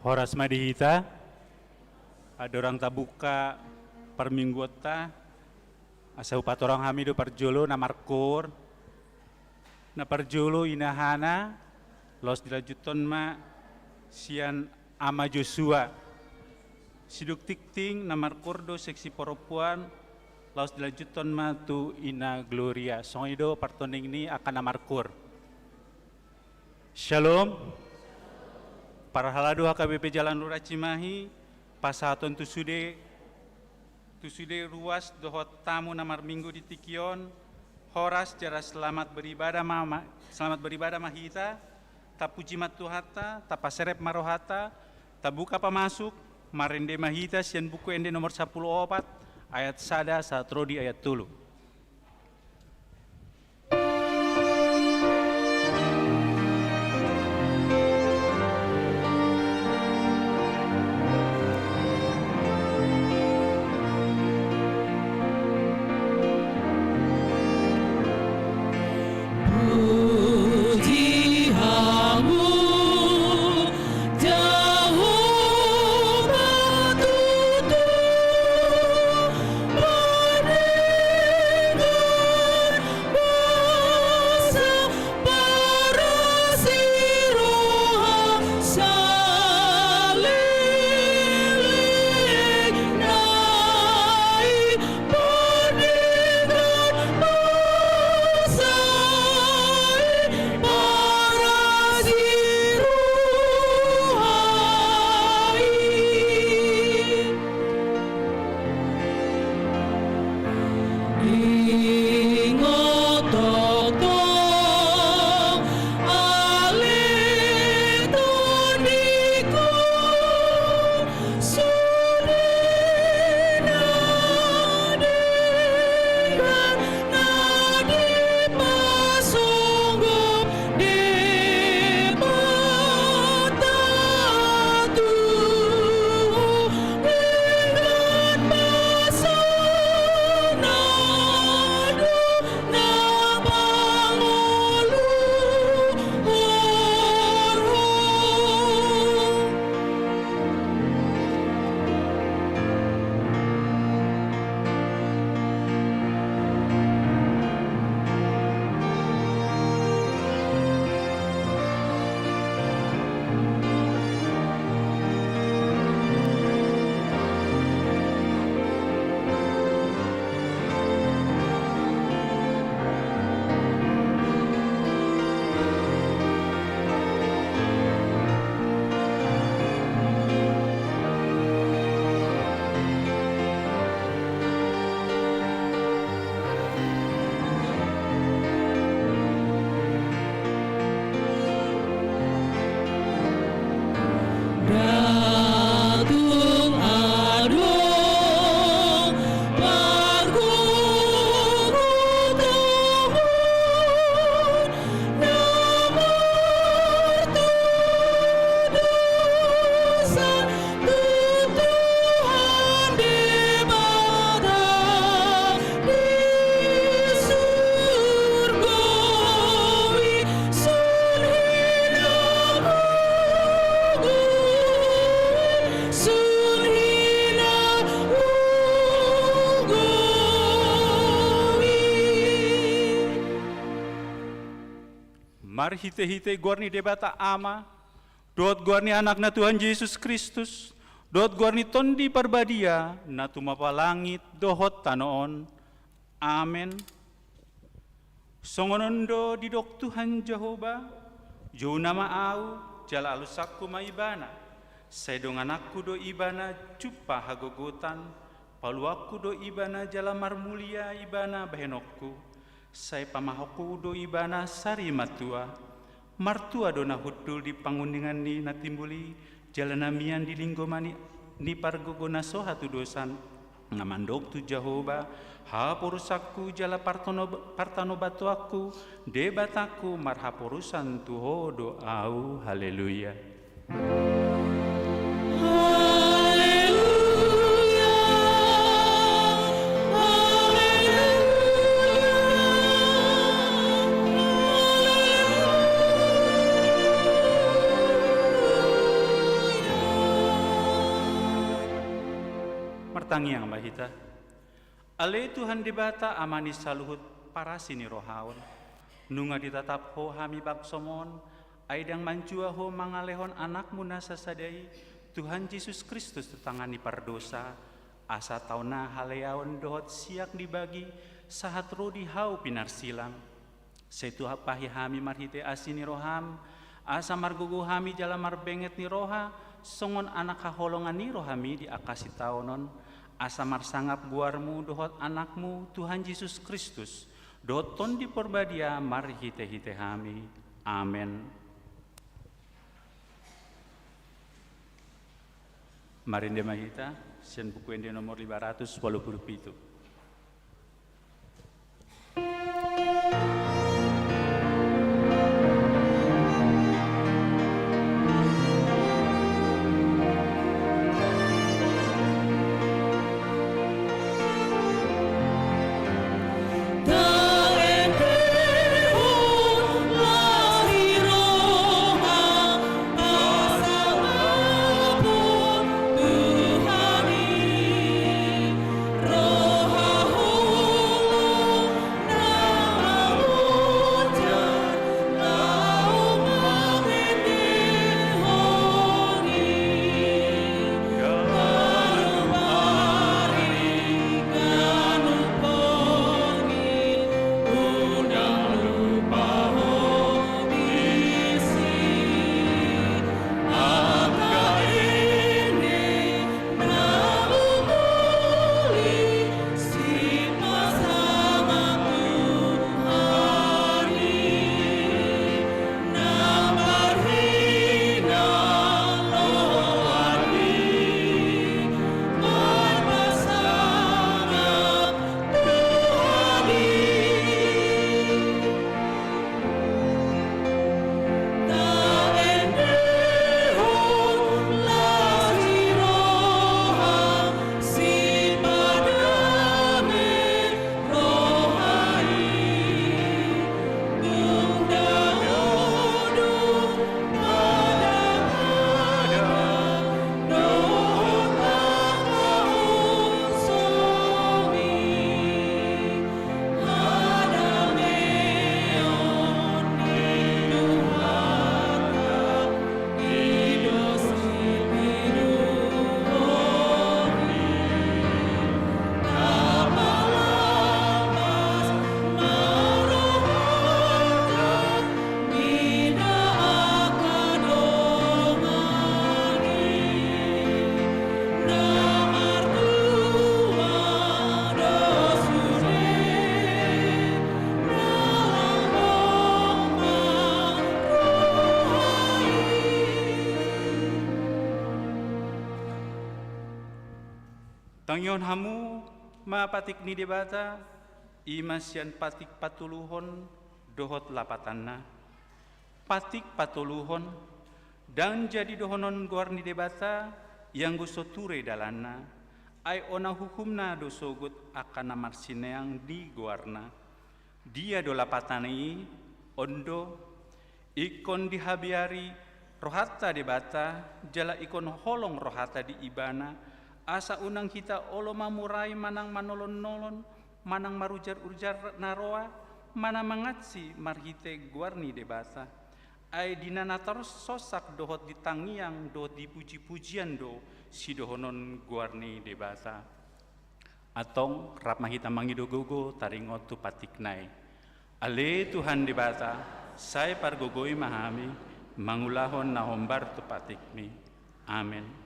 Horas madihita, ada orang tabuka permingguota, asa upat orang hamidu parjolo na markur, na parjolo inahana, los dilajuton ma sian ama Joshua, siduk tikting na markurdo seksi perempuan, los dilajuton ma tu ina Gloria, songido partoning ini akan na markur. Shalom. Para haladu HKBP Jalan Lurah Cimahi, pasaton tusude ruas dohot tamu namar minggu di Tikion, horas jara selamat beribadah mahita, tapuji matuhata, tapaserep marohata, tabuka pamasuk, marende mahita sian buku ende nomor 10 opat, ayat sada saat rodi ayat tulu. Mari hite-hite gorni debata ama, dot gorni anakna Tuhan Yesus Kristus, dot gorni tondi parbadia, na tumapa langit dohot tanoon. Amen. Songonondo di dok Tuhan Jehova, jo nama au, jala alusakku maibana, sedong anakku do ibana cupa hagogotan, paluakku do ibana jala marmulia ibana bahenokku. Saya pamahoku do ibana sari matua, martua dona hudul di pangundingan ni natimbuli, jalanamian di linggomani ni pargogona sohatu dosan, ngamandok tu Jehovah, haporusakku jala partano batuaku, debataku marhaporusan tuho doau, haleluya. tangiang bahita. Ale Tuhan dibata amani saluhut para sini rohaon. Nunga ditatap ho hami baksomon, aidang mancua ho mangalehon anakmu nasa sadai, Tuhan Yesus Kristus tutangani pardosa, asa tauna haleaon dohot siak dibagi, sahat rodi hau pinar silang. Setu hapahi hami marhite asini roham, asa margugu hami jala marbenget ni roha, songon anak haholongan ni rohami di akasi taonon, asa marsangap guarmu dohot anakmu Tuhan Yesus Kristus, dohot ton di porbadia marhite-hite hami. Amen. Marinde mahita, sian buku ende nomor 587. Tangyon hamu mapatik ni debata imasian patik patuluhon dohot lapatanna patik patuluhon dan jadi dohonon guar ni debata yang gusto ture dalanna ay ona hukumna dosogut akan namar sineang di guarna dia do lapatani ondo ikon dihabiari rohata debata jala ikon holong rohata di ibana asa unang kita olo mamurai manang manolon-nolon, manang marujar-urjar naroa, mana mangatsi marhite guarni debata. Ay dinanatar sosak dohot ditangiang dohot dipuji-pujian do si dohonon guarni debata. Atong rap mahita mangido gogo taringot tu patiknai. Ale Tuhan debata, saya pargogoi mahami, mangulahon na hombar tu patikmi. Amen.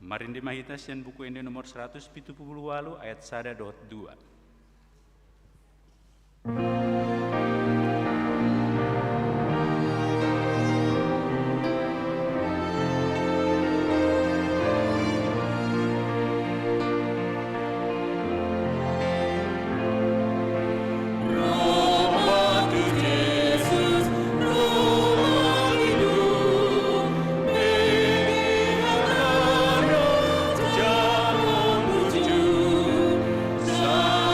Marindi mahita sian buku ende nomor 178 ayat 1.2. Sa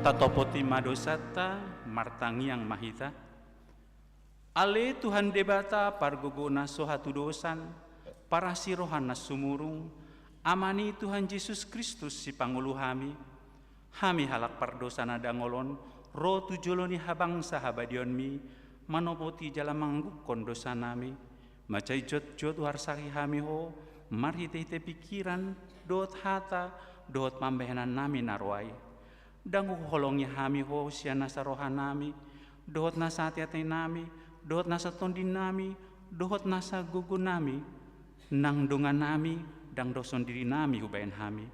tatopoti madosata martangi yang mahita. Ale Tuhan debata pargogona sohatu dosan, para sirohan na sumurung, amani Tuhan Yesus Kristus si pangulu hami halak pardosa na dangolon, ro tujoloni habang sahabadion mi, manopoti jala manggukon dosa nami, macai jot warsaki hami ho, marhite-hite pikiran, dot hata, dot pambehanan nami narwai. Dangu holongnya hami ho siya nasa rohan nami, dot nasa hati-hati nami, dohot nasa tondin nami, dohot nasa gugu nami, nang dungan nami, dang doson diri nami hubayan hami.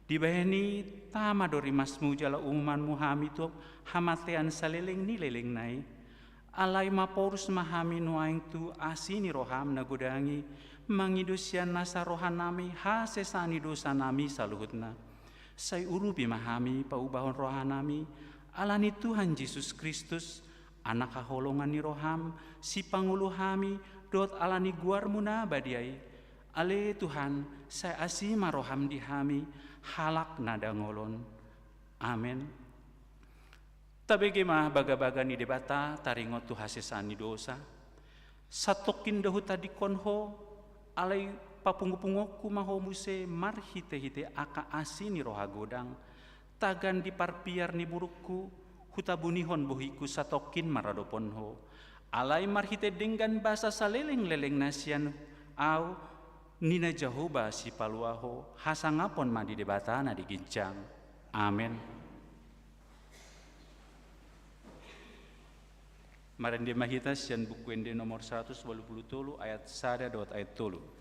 Dibaheni tama dori masmu jala umumanmu hami tu hamatean saleleng ni leleng nai. Alai maporus mahami nuaing tu asini roham nagudangi, mangidusyan nasa rohan nami, hasesani dosa nami saluhutna. Say urupi mahami paubahon rohan nami, alani Tuhan Yesus Kristus, anak kaholongan ni roham, si pangulu hami, dot alani guarmu na badiai. Ale Tuhan, saya asima roham di hami, halak nada ngolon. Amin. Tabegema baga-baga ni debata, taringot tu hasesani dosa. Satokin dahu tadi konho, alai papungu-pungoku maho muse marhite-hite aka asini roha godang. Tagan di parpiar ni burukku, hutabunihon buhiku satokin maradoponho. Alai marhite dengan bahasa saleleng-leleng nasian au nina Jehovah si paluaho hasangapon madi debatana digincang. Amin. Marende mahita sian buku ende nomor 180 ayat 1 dot ayat 3.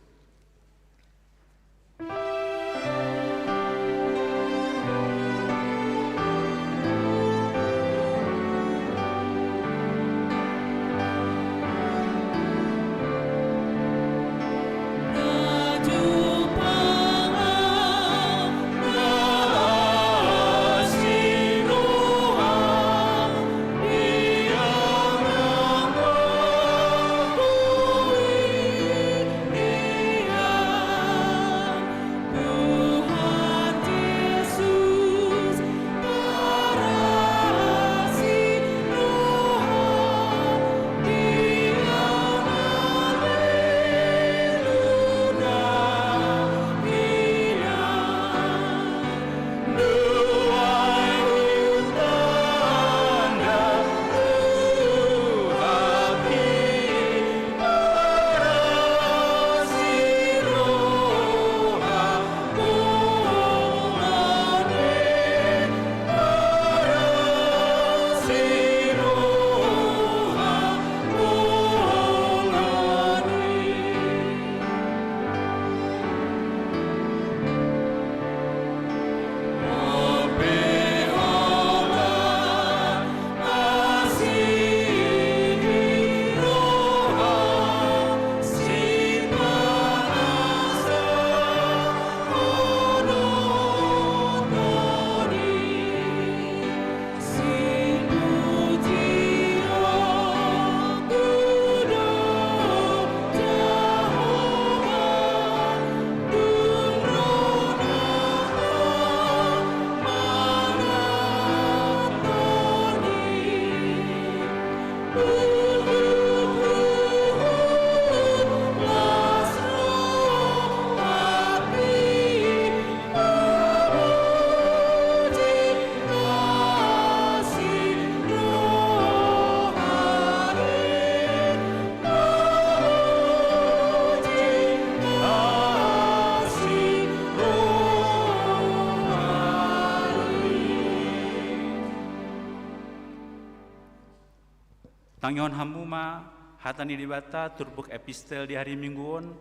Tangyon hamuma hatani dibata turbuk epistel di hari mingguon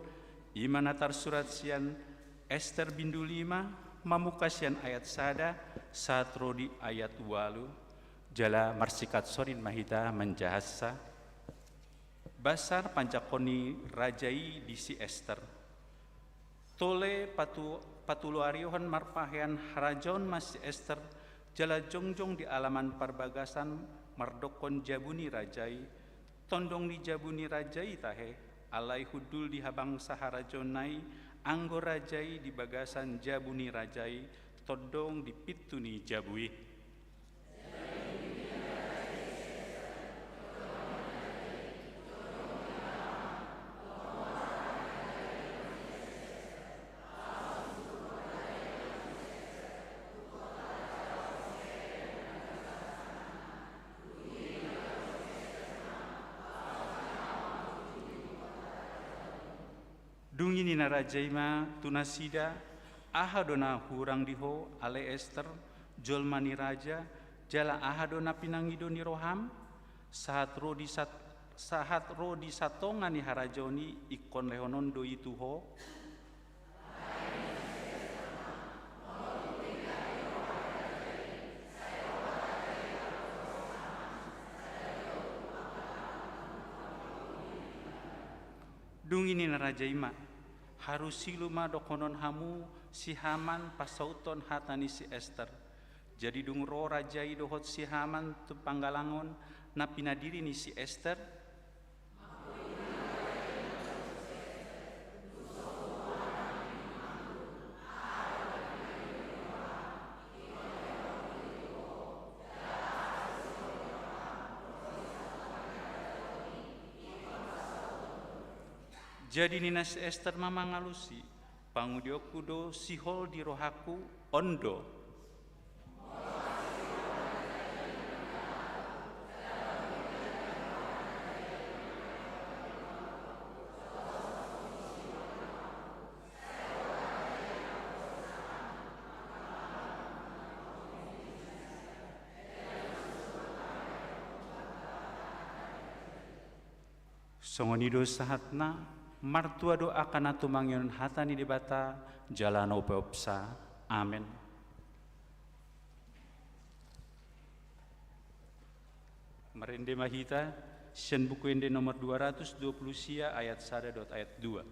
imanatar surat sian Ester bindu 5 mamukasian ayat sada satro di ayat walu jala marsikat sorin mahita menjahasa basar pancakoni rajai disi Ester tole patuluariohan marpahean harajon masih Ester jala jongjong di alaman parbagasan mardokon jabuni rajai tondong di jabuni rajai tahe alai hudul di habang saharajonai anggo rajai di bagasan jabuni rajai todong di pituni jabui Dungini narajaima tunasida ahadona hurang diho ale Ester jolmani raja jala ahadona pinangido ni roham sahat rodi satongani harajoni ikon lehonondo itu ho. Dungini narajaima harus siluma dokonon hamu si Haman pasauton hatani si Ester. Jadi dung ro rajai dohot si Haman tu panggalangon na pinadiri ni si Ester. Jadi nina si Ester mama ngalusi pangudioku do sihol di rohaku ondo. Songonido sahatna martua doa kana tumangyon hatani debata jalano peopsa. Amen. Merende mahita sen buku ende nomor 220 sia ayat 1 ayat 2.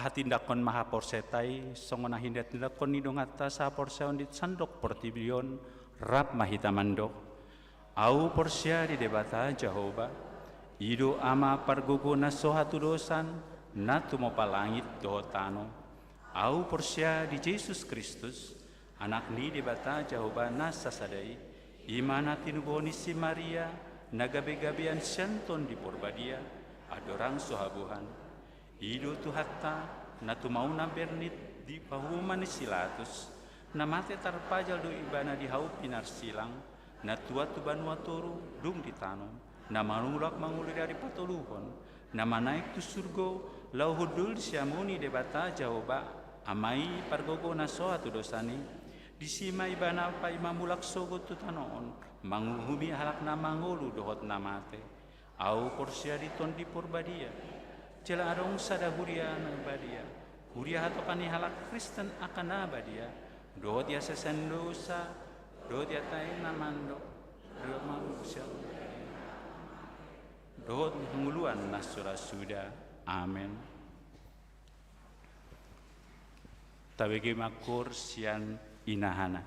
Tindakon maha porsetai songona hindat tindakon nidong atas sa porseon di sandok portibion rap mahita mandok au porsia di debata Jehovah ido ama pargogo na sohatu dosan natu mo palangit dohotano au porsia di Yesus Kristus anak ni debata Jehovah nasa sadai imana tinuboni si Maria nagabe-gabean syanton di porbadia adorang sohabuhan ido tu hatta na tumauna bernit di pahuman silatus na mate tarpajal do ibana di hau pinar silang na tua tu banua toru dung ditanom na manulak manguli dari patoluhon na manaik tu surgo lau hudul siamuni debata Jehovah amai pargogo na soa tu dosani disima ibana pa imamulak sogo tu tanoon manguhumi halak na mangolu dohot na mate au porsia diton di porbadia Jela arong sada huria na badia. Huria hato kani halak Kristen akan na badia. Dohot ya sesendosa, dohot ya tayo namando. manusia dohot nguluan nasura sudah. Amin. Tabegi makur sian inahana.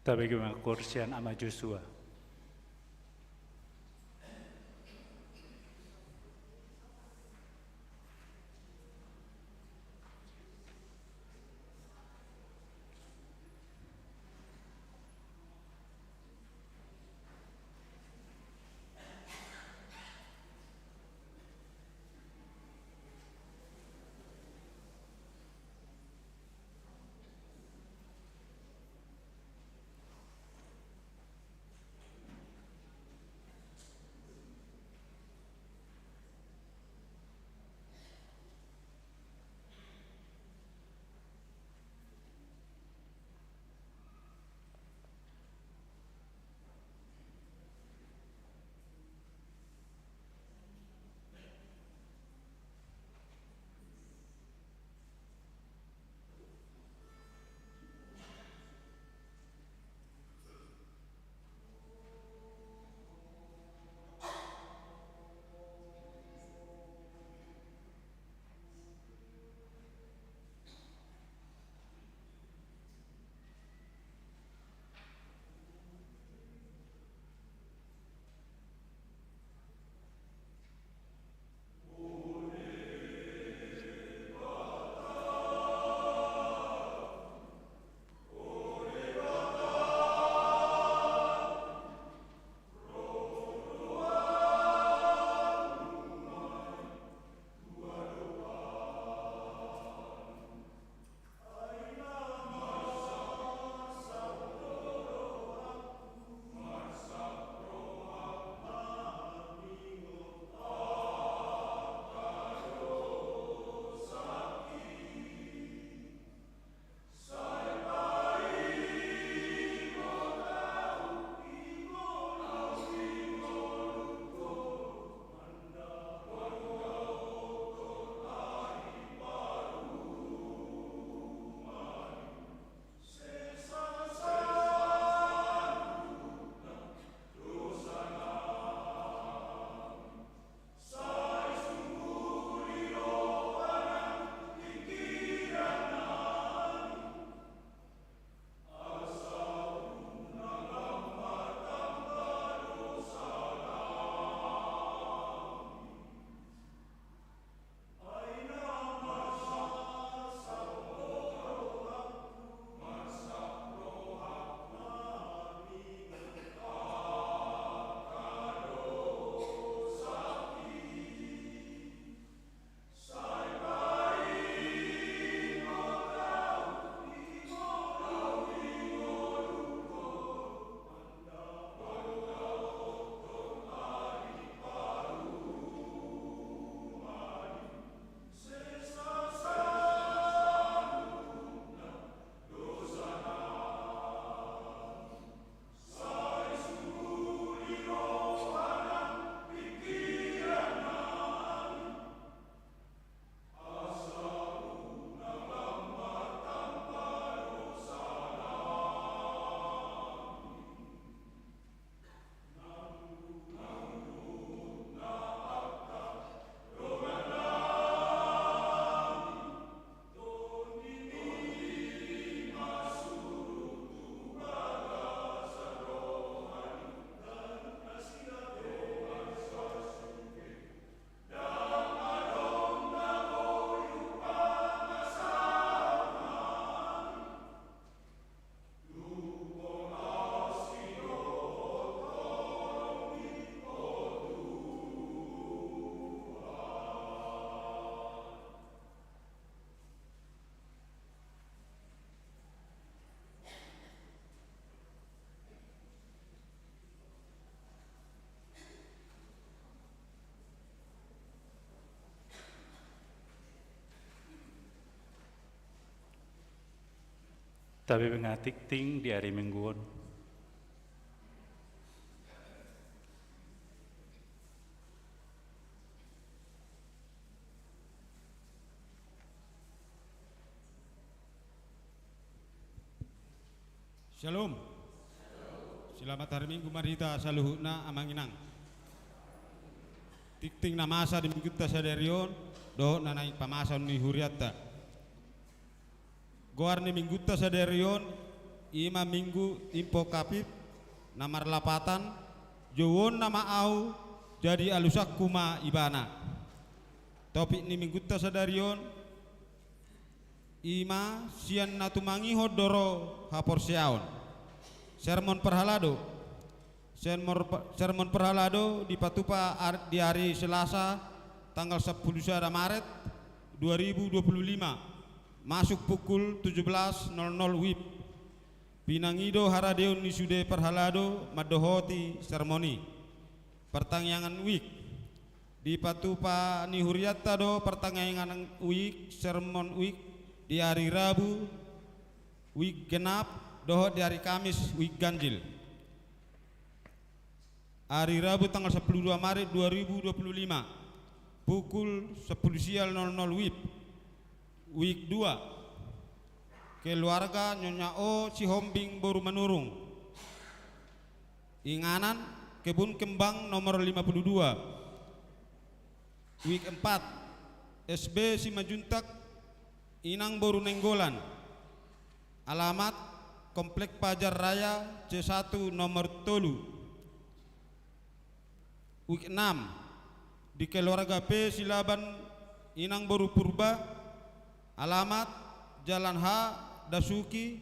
Tabagi kursian ama Joshua. Tapi pengatik ting di hari mingguan. Shalom. Selamat hari Minggu marita saluhuna amanginang. Tikting na masa di minggu ta sadarion do na naik pamasan ni huriatta. Goar ni minggu ta sadarion ima minggu impo kapit namar lapatan jowon nama au jadi alusak kuma ibana. Topik ni minggu ta sadarion ima sian natumangi hodoro hapor siaon. Sermon perhalado. Sermon perhalado di Patupa di hari Selasa tanggal 10 Maret 2025 masuk pukul 17.00 WIB. Pinangido haradeon ni sude perhalado madohoti sermoni. Pertanyaan week di Patupa ni Huriatta do pertanyaan week sermon week di hari Rabu week genap dohot di hari Kamis week ganjil. Hari Rabu tanggal 12 Maret 2025 pukul 10.00 WIB week 2 keluarga Nyonya O si Hombing baru menurung Inganan Kebun Kembang nomor 52 week 4 SB si Majuntak Inang baru Nenggolan alamat Komplek Pajar Raya C1 nomor Tolu week 6 di keluarga P Silaban Inang baru Purba alamat Jalan H Dasuki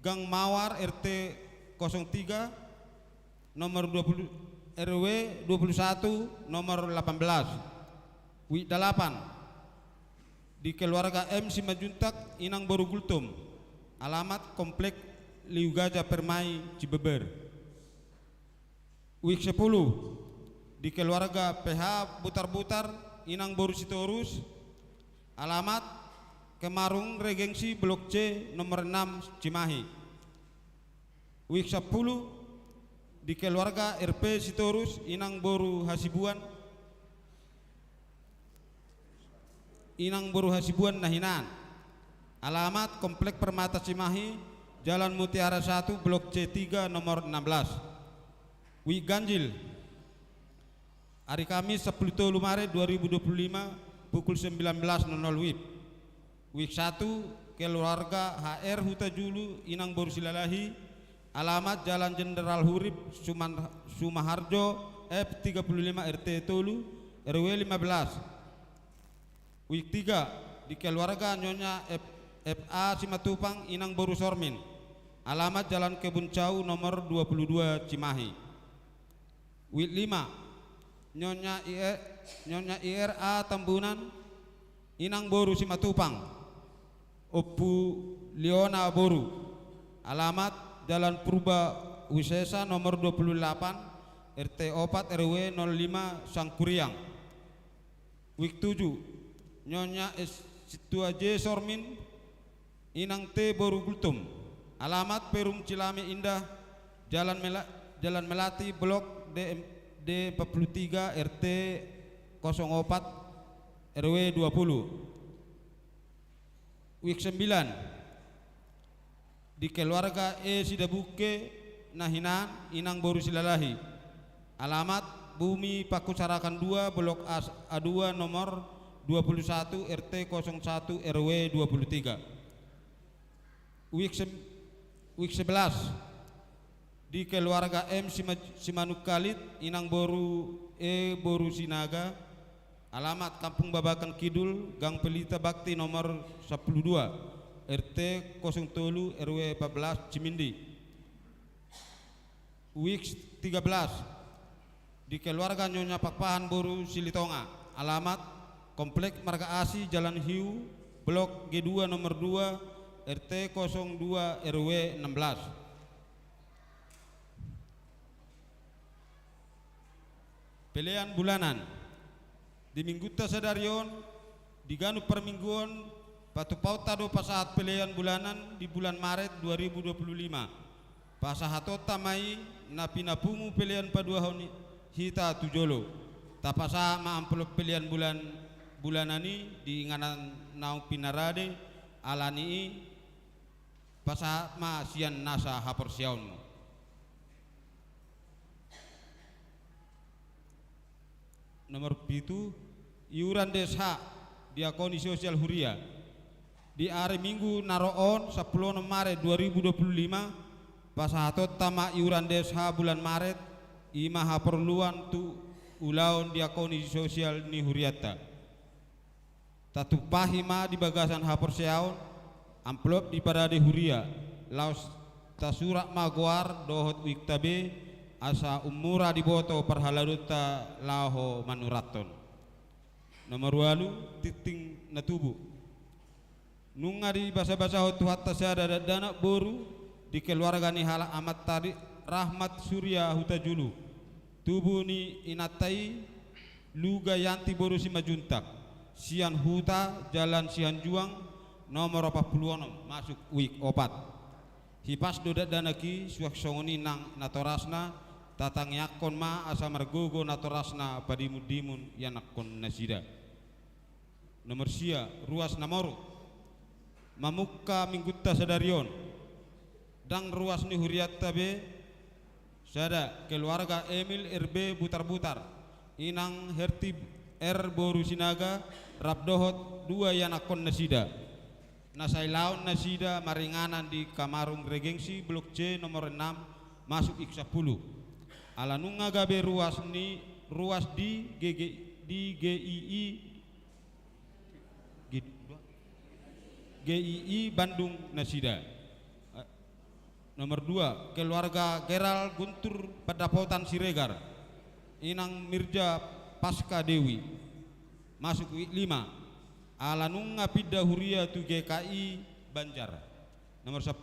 Gang Mawar RT 03 nomor 20 RW 21 nomor 18 week 8 di keluarga M Simajuntak Inang baru Gultum alamat Komplek Liu Gajah Permai Cibeber week 10 di keluarga PH Butar-Butar Inang baru Sitorus alamat Kemarung Regengsi Blok C nomor 6 Cimahi week 10 di keluarga RP Sitorus Inang baru Hasibuan Nahinan alamat Komplek Permata Cimahi Jalan Mutiara 1 Blok C3 nomor 16 week ganjil hari Kamis 10 Maret 2025 pukul 19.00 WIB week 1 keluarga HR Huta Julu Inang baru Silalahi alamat Jalan Jenderal Hurib Sumaharjo F35 RT Tolu RW 15 week 3 di keluarga Nyonya FA Simatupang Inang baru Sormin alamat Jalan Kebun Cau nomor 22 Cimahi week 5 Nyonya IRA Tambunan Inang baru Simatupang Opu Liona Boru alamat Jalan Purba Wisesa nomor 28 RT 4 RW 05 Sangkuriang week 7 Nyonya Situaje Sormin Inang T baru Gultum alamat Perum Cilame Indah Jalan Melati Blok D43 RT 04 RW 20 week 9 di keluarga E Sidabuke Nahinan Inang baru Silalahi alamat Bumi Pakusarakan 2 Blok A2 nomor 21 RT 01 RW 23 week 11 di keluarga M Simanuk Kalit Inang baru E baru Sinaga alamat Kampung Babakan Kidul Gang Pelita Bakti nomor 12 RT 07 RW 14 Cimindi week 13 di keluarga Nyonya Pakpahan baru Silitonga alamat Komplek Marga Asi Jalan Hiu Blok G2 nomor 2 RT 02 RW 16 pilihan bulanan di Minggu Tasadarion di Ganu Permingguan patupauta do pasahat pilihan bulanan di bulan Maret 2025. Pasahatota mai na pinapungu pilihan paduahon hita tujolo. Tapasa ma amplop pilihan bulanani di inganan naung pinarade alani pasahat ma sian nasa haporsiaunmu. Nomor 7, iuran desa diakoni sosial huria di hari Minggu naroon 10 Maret 2025 pasahatot tama iuran desa bulan Maret ima haperluan tu ulaun diakoni sosial ni huriata tatupahima di bagasan haporseaun amplop di parade huria laos tasurak maguar dohot wiktabe asa umura di boto perhaladuta laho manuraton. Nomor 8 titing natubu nunga di basa-basa hotu hatta sada dana boru di keluarga ni hala amat tadi rahmat surya huta julu tubuh ni inatai luga yanti boru si majuntak sian huta jalan sian juang nomor 40 masuk wik opat hipas dodat danaki suak songoni nang natorasna tatang yakon ma asa margogo natorasna padimudimun yanakon nasida. Nomor sia ruas namoro mamukka minggutta sadarion dang ruas ni huriat tabe sada keluarga Emil RB butar-butar inang herti R boru sinaga rabdohot 2 yanakon nasida nasai laun nasida maringanan di Kamarung Regengsi blok C nomor 6 masuk X10 ala nunga gabe ruas di GII Bandung nasida. Nomor 2 keluarga Geral Guntur Padapotan Siregar inang Mirja Pasca Dewi masuk wik 5 ala nunga pidda huria tu GKI Banjar. Nomor 10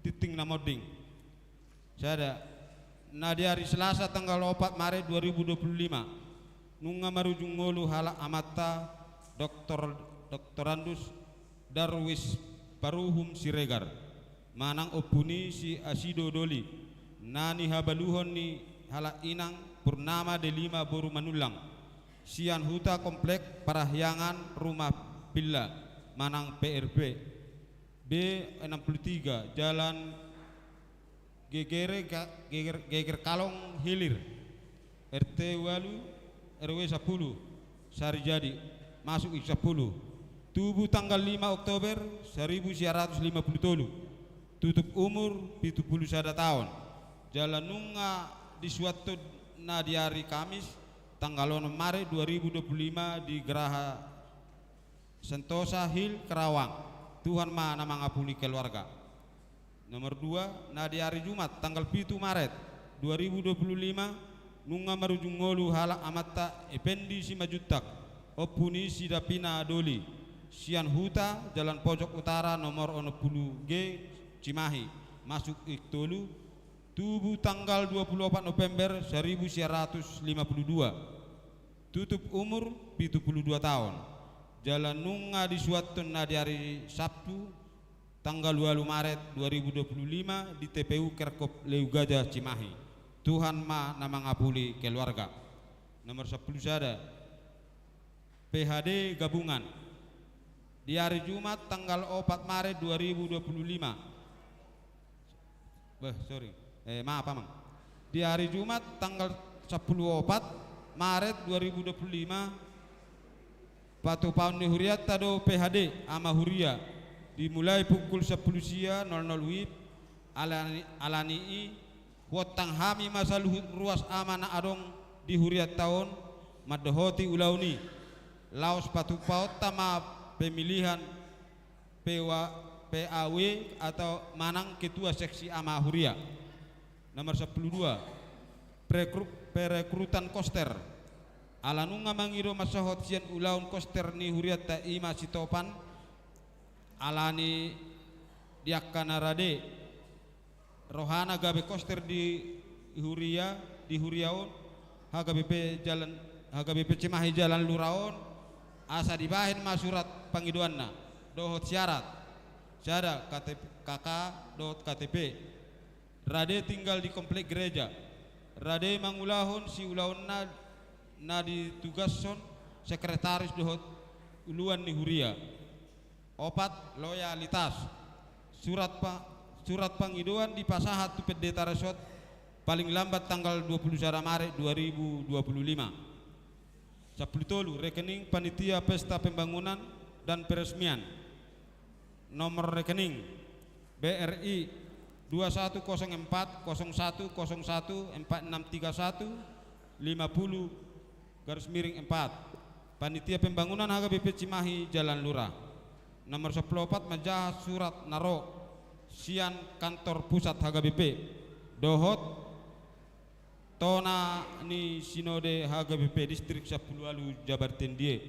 titing namoding sada nah di hari Selasa tanggal 4 Maret 2025 nunga marujung ngolu hala amata doktorandus Darwis Paruhum Siregar manang opuni si Asido Doli nani habaluhon ni hala inang Purnama D5 boru manulang sian huta komplek parahyangan rumah pilla manang PRP B63 jalan Geger Kalong Hilir RT Walu RW 10 Sarijadi masuk X10 tubuh tanggal 5 Oktober 1950 tutup umur 71 tahun jalan nunga di suatu na di hari Kamis tanggal 6 Maret 2025 di Geraha Sentosa Hill Kerawang Tuhan ma nama ngapuni keluarga. Nomor 2 nah di hari Jumat tanggal 7 Maret 2025 nunga marujung ngolu hala amata Ependi Simajutak opuni sidapina Doli sian huta jalan pojok utara nomor 10 G Cimahi masuk Iktolu tubuh tanggal 24 November 1952 tutup umur 72 tahun jalan nunga di suatu nah di hari Sabtu tanggal 20 Maret 2025 di TPU Kerkop Leugaja Cimahi. Tuhan ma nama ngapuli keluarga. Nomor 10 sada PHD gabungan di hari Jumat tanggal 4 Maret 2025 maaf Mang di hari Jumat tanggal 10 Maret 2025 patu paun ni huriat tado PHD ama huria dimulai pukul 10 sia 00 WIB alani wotang hami masa ruas amana adong di huriat tahun madohoti ulauni laos patupaut tama pemilihan PAW atau manang ketua seksi ama huria. Nomor 12 perekrutan koster alanunga mangiro masahot sian ulaun koster ni huriat ta ima sitopan alani diakana rade rohana gabe koster di huriaun HGBP Cimahi jalan Luraon asa dibahin masurat pangiduanna dohot syarat. Syada KK.KTP. Rade tinggal di komplek gereja. Rade mangulahon si ulahon na ditugason sekretaris dohot uluan ni Huria. Opat, loyalitas. Surat pangiduan di pasahat tu pendeta resort paling lambat tanggal 21 Maret 2025. 10 rekening panitia pesta pembangunan dan peresmian. Nomor rekening BRI 21040101463150-4 panitia pembangunan HKBP Cimahi Jalan Lurah. Nomor 14 Majalah Surat Naro Sian Kantor Pusat HKBP Dohot Tona ni Sinode HKBP Distrik 10 Jabar Tendie.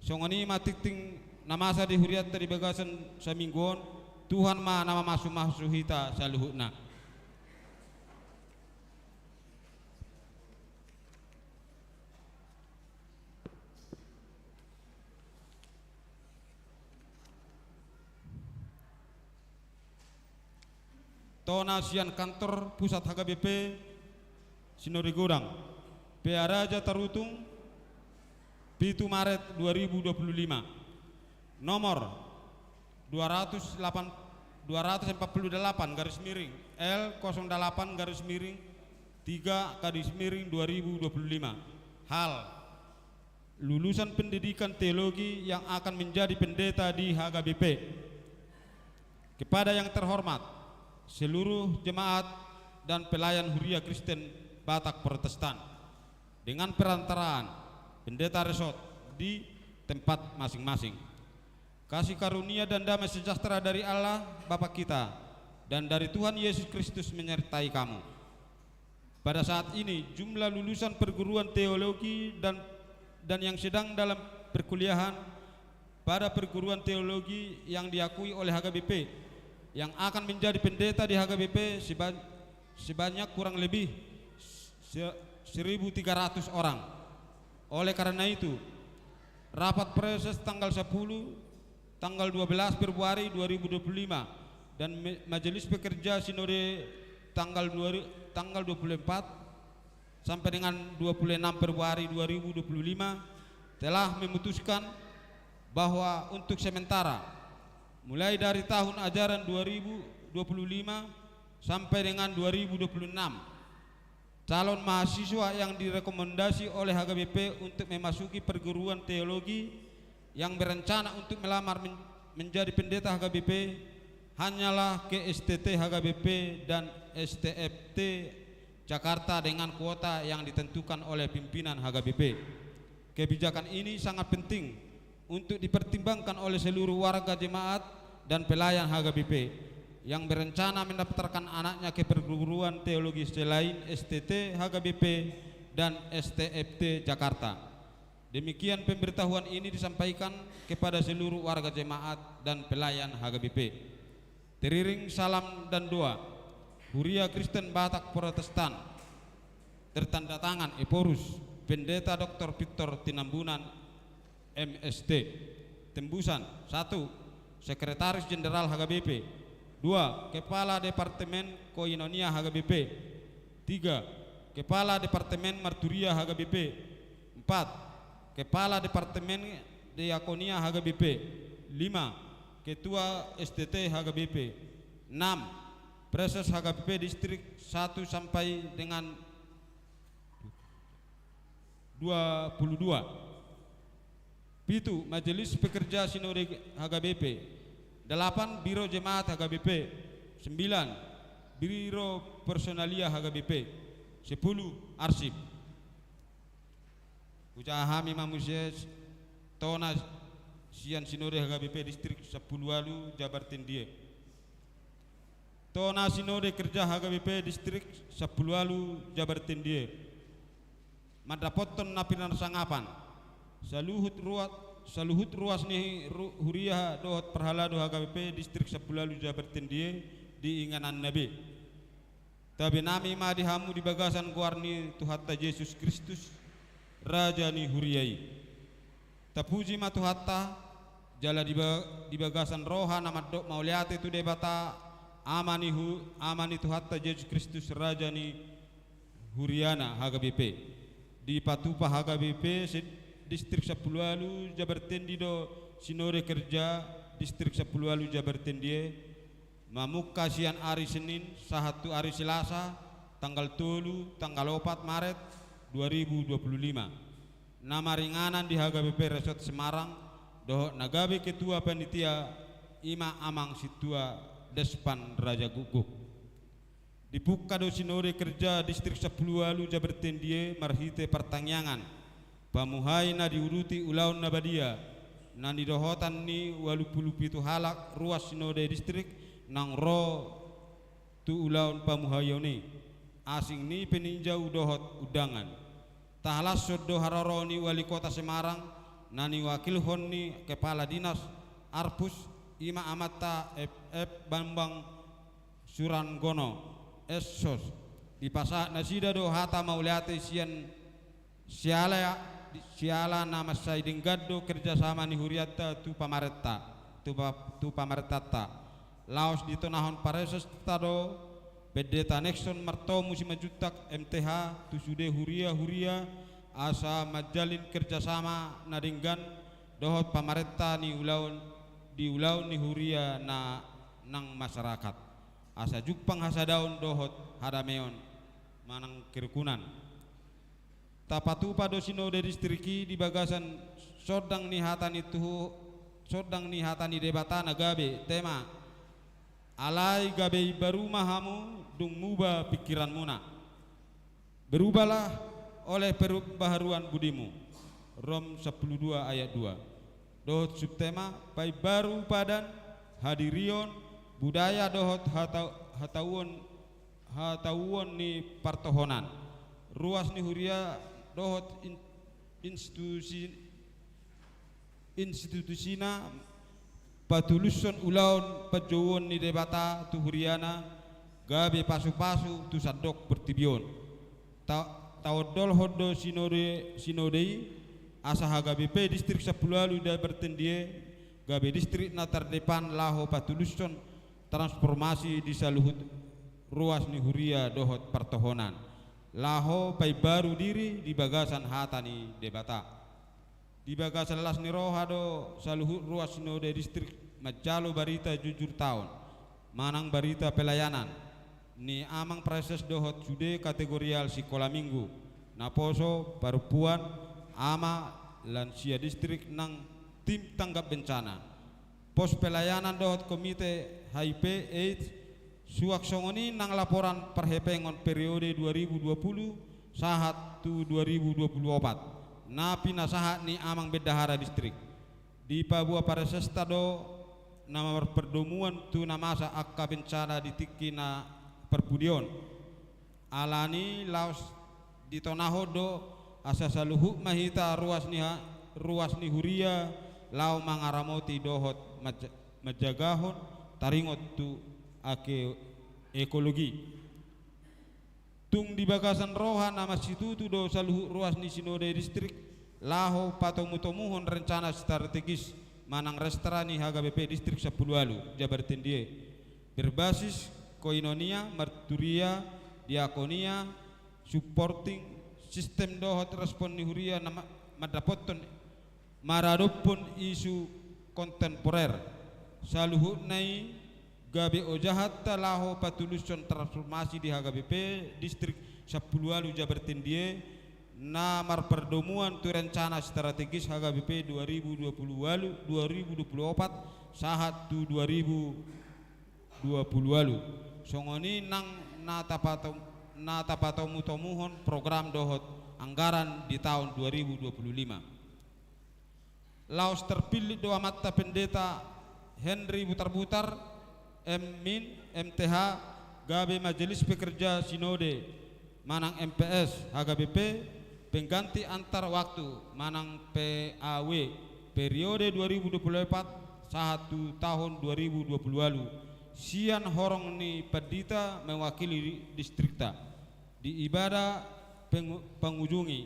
Songoni matiting namasa di huriat dari bagasan samingguon Tuhan ma nama masuk hita saluhutna. Tona Sian Kantor Pusat HKBP Sinode Godang Pearaja Tarutung 7 Maret 2025. Nomor 248 garis miring L08 garis miring 3 garis miring 2025. Hal lulusan pendidikan teologi yang akan menjadi pendeta di HKBP. Kepada yang terhormat seluruh jemaat dan pelayan Huria Kristen Batak Protestan dengan perantaraan pendeta resort di tempat masing-masing. Kasih karunia dan damai sejahtera dari Allah Bapa kita dan dari Tuhan Yesus Kristus menyertai kamu. Pada saat ini jumlah lulusan perguruan teologi dan yang sedang dalam perkuliahan pada perguruan teologi yang diakui oleh HKBP yang akan menjadi pendeta di HKBP sebanyak kurang lebih 1.300 orang. Oleh karena itu, rapat proses tanggal 10, tanggal 12 Februari 2025 dan Majelis Pekerja Sinode tanggal 24 sampai dengan 26 Februari 2025 telah memutuskan bahwa untuk sementara mulai dari tahun ajaran 2025 sampai dengan 2026 calon mahasiswa yang direkomendasi oleh HKBP untuk memasuki perguruan teologi yang berencana untuk melamar menjadi pendeta HKBP hanyalah ke STT HKBP dan STFT Jakarta dengan kuota yang ditentukan oleh pimpinan HKBP. Kebijakan ini sangat penting untuk dipertimbangkan oleh seluruh warga jemaat dan pelayan HKBP yang berencana mendaftarkan anaknya ke perguruan teologi selain STT HKBP dan STFT Jakarta. Demikian pemberitahuan ini disampaikan kepada seluruh warga jemaat dan pelayan HKBP. Teriring salam dan doa, Huria Kristen Batak Protestan. Tertanda tangan Eporus Pendeta Dr. Victor Tinambunan MST. Tembusan 1. Sekretaris Jenderal HKBP. 2. Kepala Departemen Koinonia HKBP. 3. Kepala Departemen Marturia HKBP. 4. Kepala Departemen Diakonia HKBP. 5. Ketua STT HKBP. 6. Preses HKBP Distrik 1 sampai dengan 22. 7. Majelis Pekerja Sinode HKBP. 8. Biro Jemaat HKBP. 9. Biro Personalia HKBP. 10. Arsip. Ucahami mamusies Tona Sian Sinode HKBP Distrik 10 Walu Jabar Tendie. Tona Sinode Kerja HKBP Distrik 10 Walu Jabar Tendie. Madapoton napinan sangapan. Saluhut ruas nih Huria dohot perhala do HKBP Distrik 10 Walu Jabar Tendie di inganan Nabi. Tapi nami ma dihamu di bagasan kuarni Tuhatta Yesus Kristus Raja ni Huriai. Tapuji ma Tuhatta jala di bagasan roha nama dok mauliate tu debata amani tu hatta Yesus Kristus Raja ni Huriana HKBP di Patupa HKBP distrik 10 Alu Jabartendi do sinode kerja distrik 10 Alu Jabartendi mamuka sian hari Senin sahatu hari Selasa tanggal 7 tanggal 4 Maret 2025 nama ringanan di HKBP Resort Semarang doh nagabe ketua panitia Ima Amang Situa Despan Raja Guguk dibuka do sinode kerja distrik 10 Alu Jabartendi marhite pertangyangan pamuhaina diuruti ulaun nabadia nan didohotan ni walupulupitu halak ruas sinode distrik nang ro tu ulaun pamuhayoni asing ni peninjau dohot udangan tahlas sodo haroroni wali kota Semarang nani wakil honni kepala dinas Arpus Ima Amata FF Bambang Suranggono Esos di pasak nasida do hata mauliate siala nama saiding gaddo kerjasama ni huriata tu pamaretta laos di tonahon paresos tado bedeta Nexon marto musim majutak MTH tu sude huria asa majalin kerjasama nadinggan dohot pamarenta ni ulaun ni huria na nang masyarakat asa jukpang hasa daun dohot hadameon manang kirkunan tapatupa do sinode distriki di bagasan sodang ni hatani debata nagabe tema alai gabe baru mahamu dung muba pikiran muna berubahlah oleh perubaharuan budimu Rom 12 ayat 2 dohot subtema pai baru padan hadirion budaya dohot hatauon ni partohonan ruas ni huria dohot institusina patuluson ulaun pajowon ni debata tu huriana gabe pasu-pasu tu sadok bertibion tawadol hodo sinodei asa HKBP distrik 10 Alu da bertendie gabe distrik natar depan laho patuluson transformasi di saluhut ruas ni huria dohot pertohonan laho pai baru diri di bagasan hatani debata di bagasan las ni roha do saluhut ruas sinode distrik majalo barita jujur tahun manang barita pelayanan ni amang proses dohot sude kategorial sekolah minggu naposo perempuan ama lansia distrik nang tim tanggap bencana pos pelayanan dohot komite HIV AIDS suak songoni nang laporan perhepengon periode 2020 sahat tu 2024 napi nasahat ni amang bedahara distrik di pabua paresesta do nama perdomuan tu namasa akka bencana di tikina perbudion alani laos di tonahodo asa saluhu mahita ruas ni huria lau mangaramoti dohot majagahon taringot tu ake ekologi tung di bagasan roha nama situ tu do saluhu ruas ni sinode distrik laho patomutomuhon rencana strategis manang restorani HKBP distrik 10 Alu Jabartendi berbasis koinonia, marturia, diakonia, supporting sistem dohot respon ni huria nama madapoton maradopun isu kontemporer saluhut nai gabe ojahat laho patuluson transformasi di HKBP distrik 10 Alu Jabartendi namar perdomuan tu rencana strategis HKBP 2020 Alu 2024 sahat tu 2020 Alu songoni nang natapatomu tomuhon program dohot anggaran di tahun 2025 laos terpilih doa mata pendeta Henry Butar-Butar Min MTH gabe majelis pekerja sinode manang MPS HKBP pengganti antar waktu manang PAW periode 2024 satu tahun 2020 Alu sian horong ni pedita mewakili distrikta di ibadah pengunjungi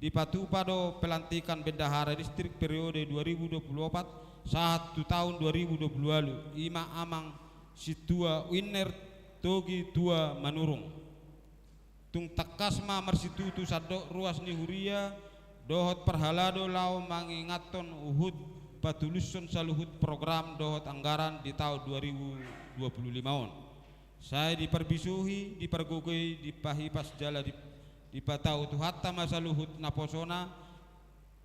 dipatupa do pelantikan bendahara distrik periode 2024 1 tahun 2020 lalu ima amang situa winner togi tua manurung tung takasma marsitutu sadok ruas ni huria dohot perhalado lau mangingaton uhud patuluson saluhut program dohot anggaran di tahun 2025 on. Saya diperbisuhi, dipergugui, dipahipas jala dipatau tu hatta masaluhut naposona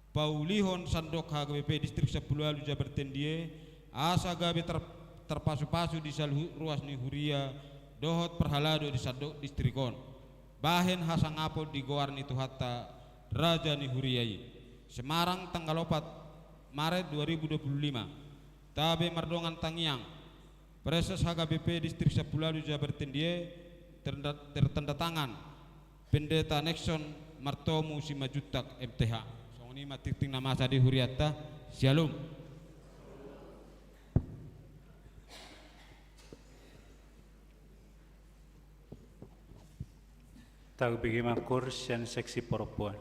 paulihon sandok HGBP distrik 10 alu Jabar Tendie asa gabe terpasu-pasu di saluhut ruas ni huria dohot perhalado di sandok distrikon bahen hasang apol di goar ni tu hatta raja ni huriai Semarang tanggal 4 Maret 2025 tabe mardongan tangiang Preses HKBP distrik 10 alu Jabar Tendie tertanda tangan Pendeta Nexon Martomu Simajutak MTH songni matiting nama sadi huriata Shalom. Tahu bagaimana kurs yang seksi perempuan.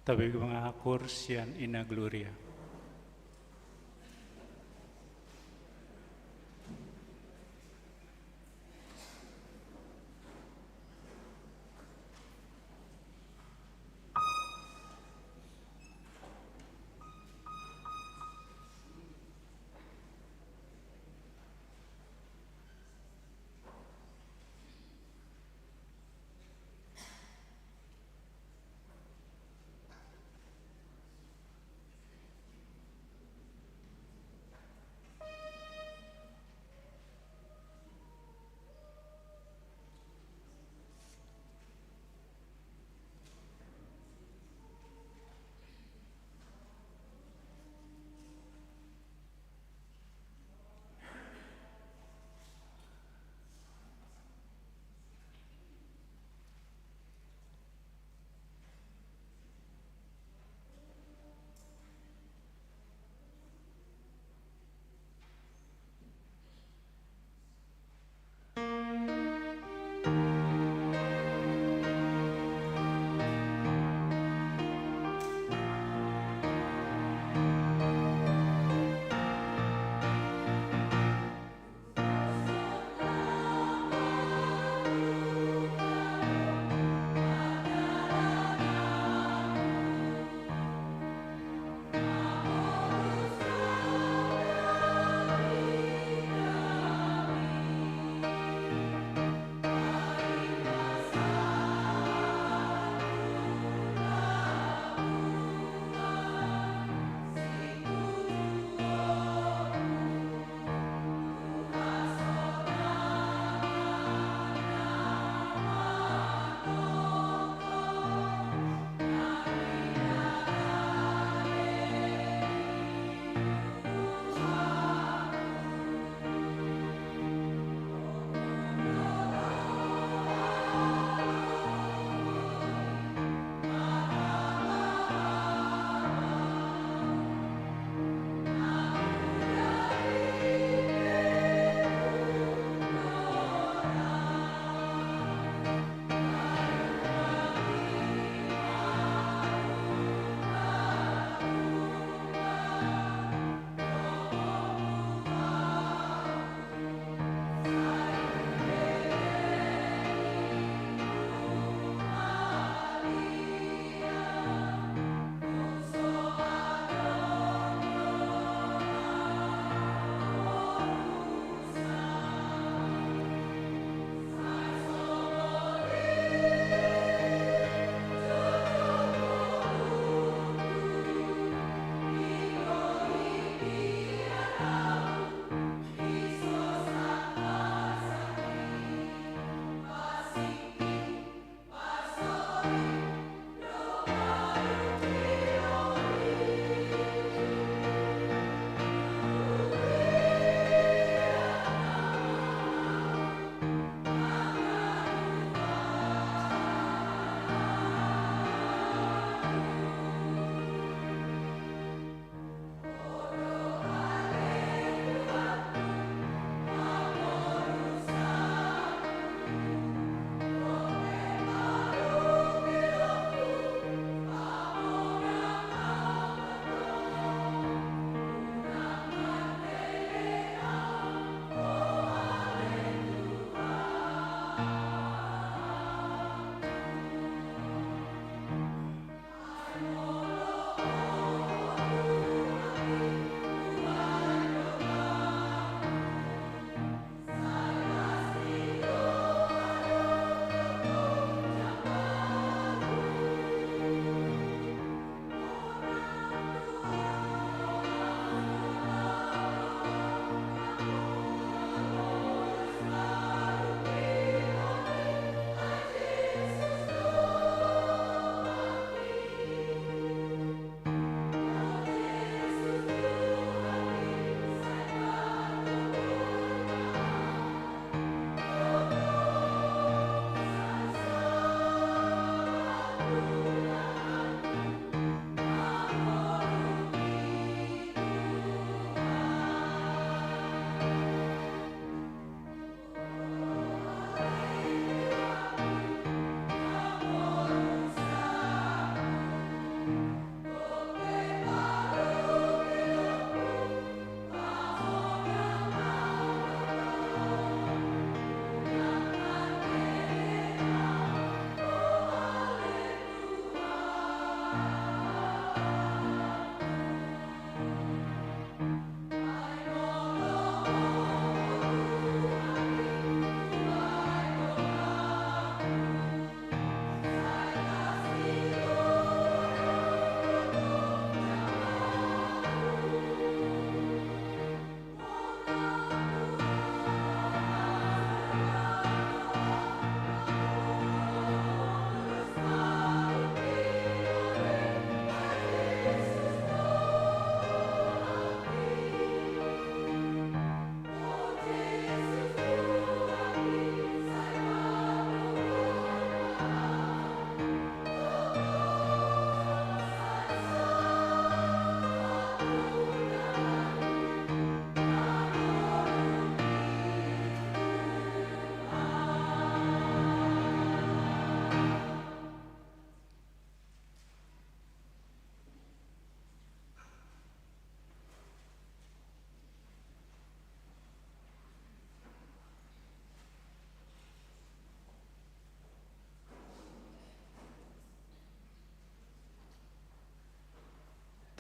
Tabi mengakur sian ina gloria.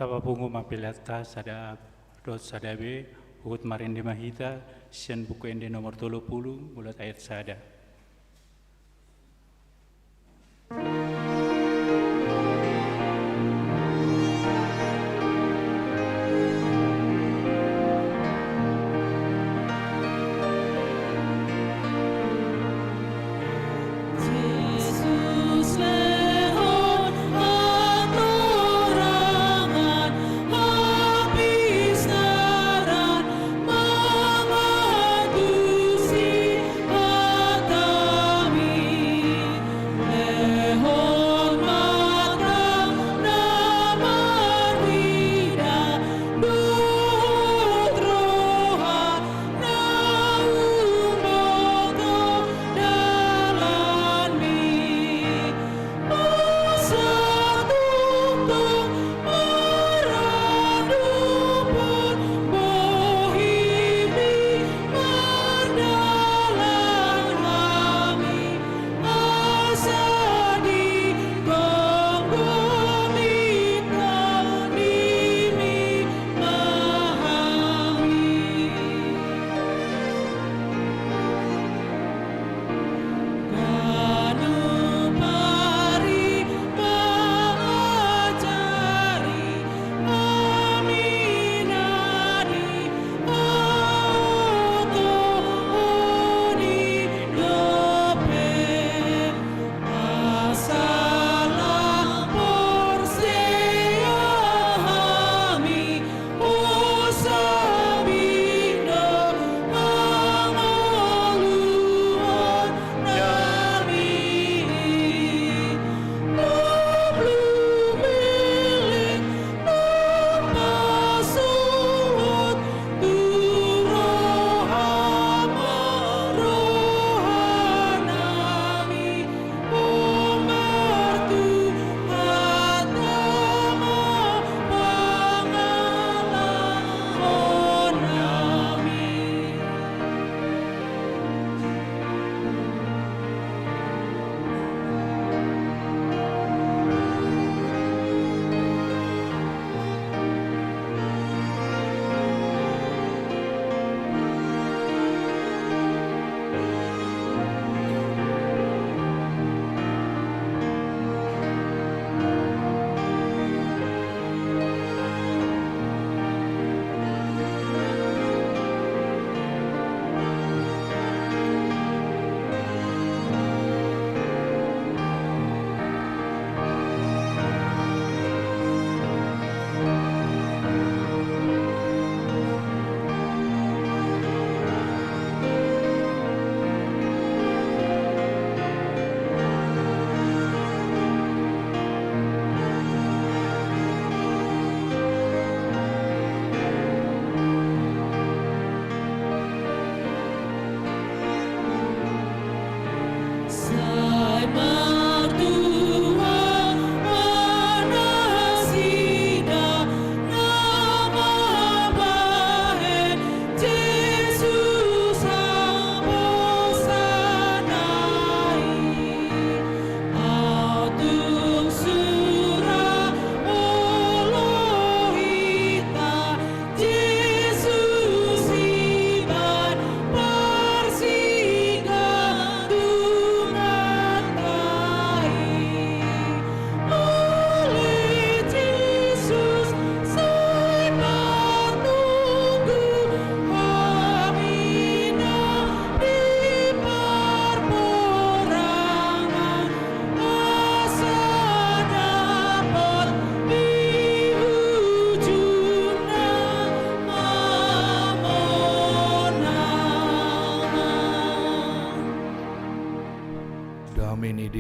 Tapapungu mapilata sada dot sadabe ukut marende mahita sian buku ende nomor 30 bulat ayat sada.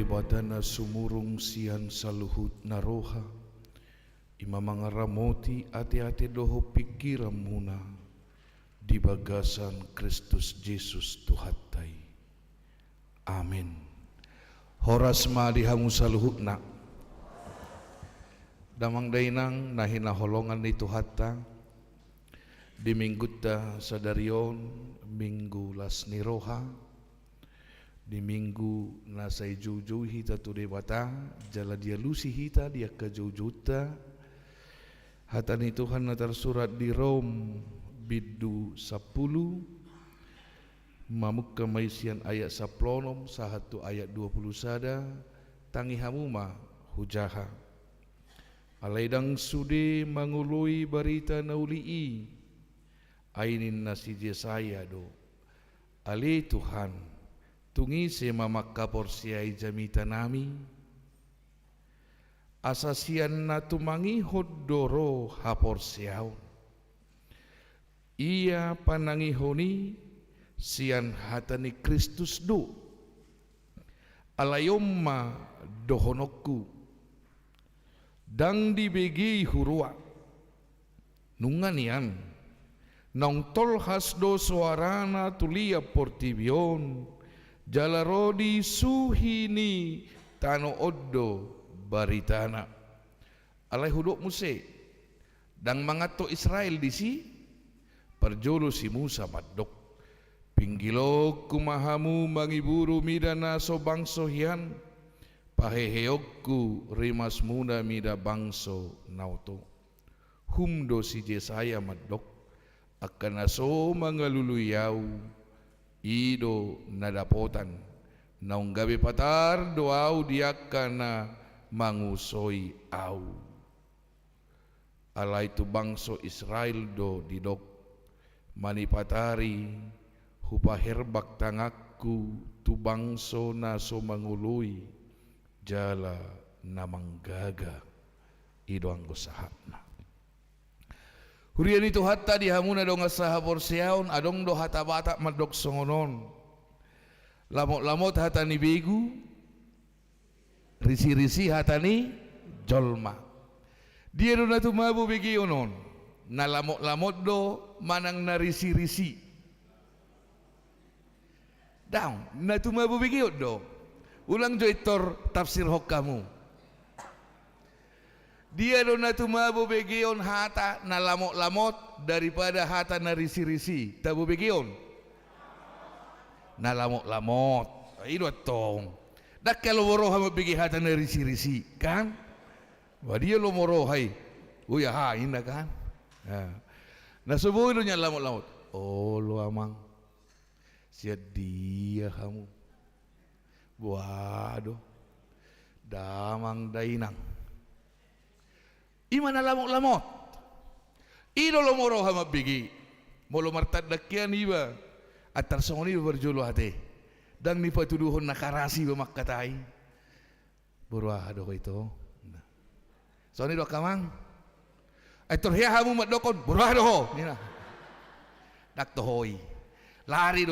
Badana sumurung sian saluhut naroha ima mangaramoti ate-ate doho pikiran muna di bagasan Kristus Yesus Tuhatai. Amin. Horas malihamu saluhutna damang dainang nahina holongan ni Tuhata di mingguta sadarion minggu las niroha di minggu nasai juju hita tu dewata jala dia lusi hita dia ke jujuta Hatani Tuhan na tersurat di Rom bidu 10 mamukka maisian ayat 10 sahatu ayat 20 sada tangi hamuma hujaha alaidang sude mangului barita naulii ainin nasi Yesaya do ali Tuhan tungi se mamakka porsiai jamita nami asasian na tumangi hodoro hapor siaw ia panangihoni sian hatani Kristus do alayomma dohonokku dang dibegi hurua nunganian nong tol hasdo suarana tulia portibion jalarodi suhini tano oddo baritana alai huduk Muse dang mangato Israel disi perjolo si Musa madok pinggilok kumahamu mangiburu midana so bangso hian paheheokku rimas muda mida bangso nauto humdo si Yesaya madok akan aso mangaluluyau ido nadapotan naung gabi patar doau diakana mangusoi au alai tu bangso Israel do didok manipatari hupaherbak tangakku tu bangso na so mangului jala namanggaga ido anggo sahapna hurian itu hatta dihamuna dong asaha porsiaun adong do hata batak madok songonon lamot hatani begu risi hatani jolma dia do natu mabu begi onon na lamot do manang na risi daun natu mabu begi do ulang jo itor tafsir hok kamu dia do natu mabu begi on hata na lamot daripada hata na risi tabu begi on na lamot ido tong dak kalau moroha mabigi hata na risi kan wadia lo morohai uya ha inda kan na subuh nya lamot oh lo amang sia dia kamu waduh damang dainang imana lamot ido lo moroha mabigi molo martad dakian iba atar songoni berjolo hate dan ni patuduhon nakarasi bemakkatai burwa do itu soni do kamang etor hia hamu madokon burwa do nina dak tohoi lari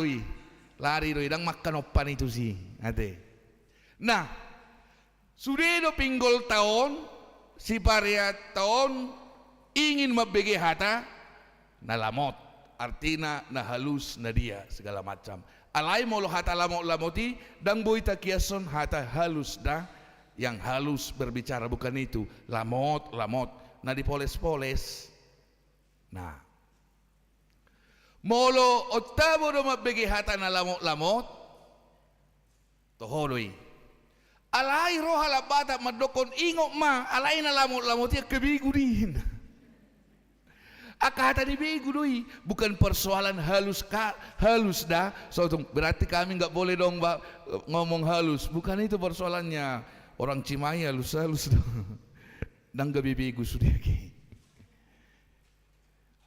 doi dang makan opan itu sih ate nah sudah do pinggol tahun si paria tahun ingin mabege hata na lamot artina na halus na dia segala macam alai molo hata lamoti dang boy takiason hata halus dah yang halus berbicara bukan itu lamot na dipoles-poles nah molo ottavo do mabegi hata na lamot tohodoi alai roha labata madokon ingok ma alai na lamot ya kebigurin akata ni begu doi bukan persoalan halus dah so berarti kami nggak boleh dong ngomong halus bukan itu persoalannya orang Cimahi halus dong dan gak begu sudah lagi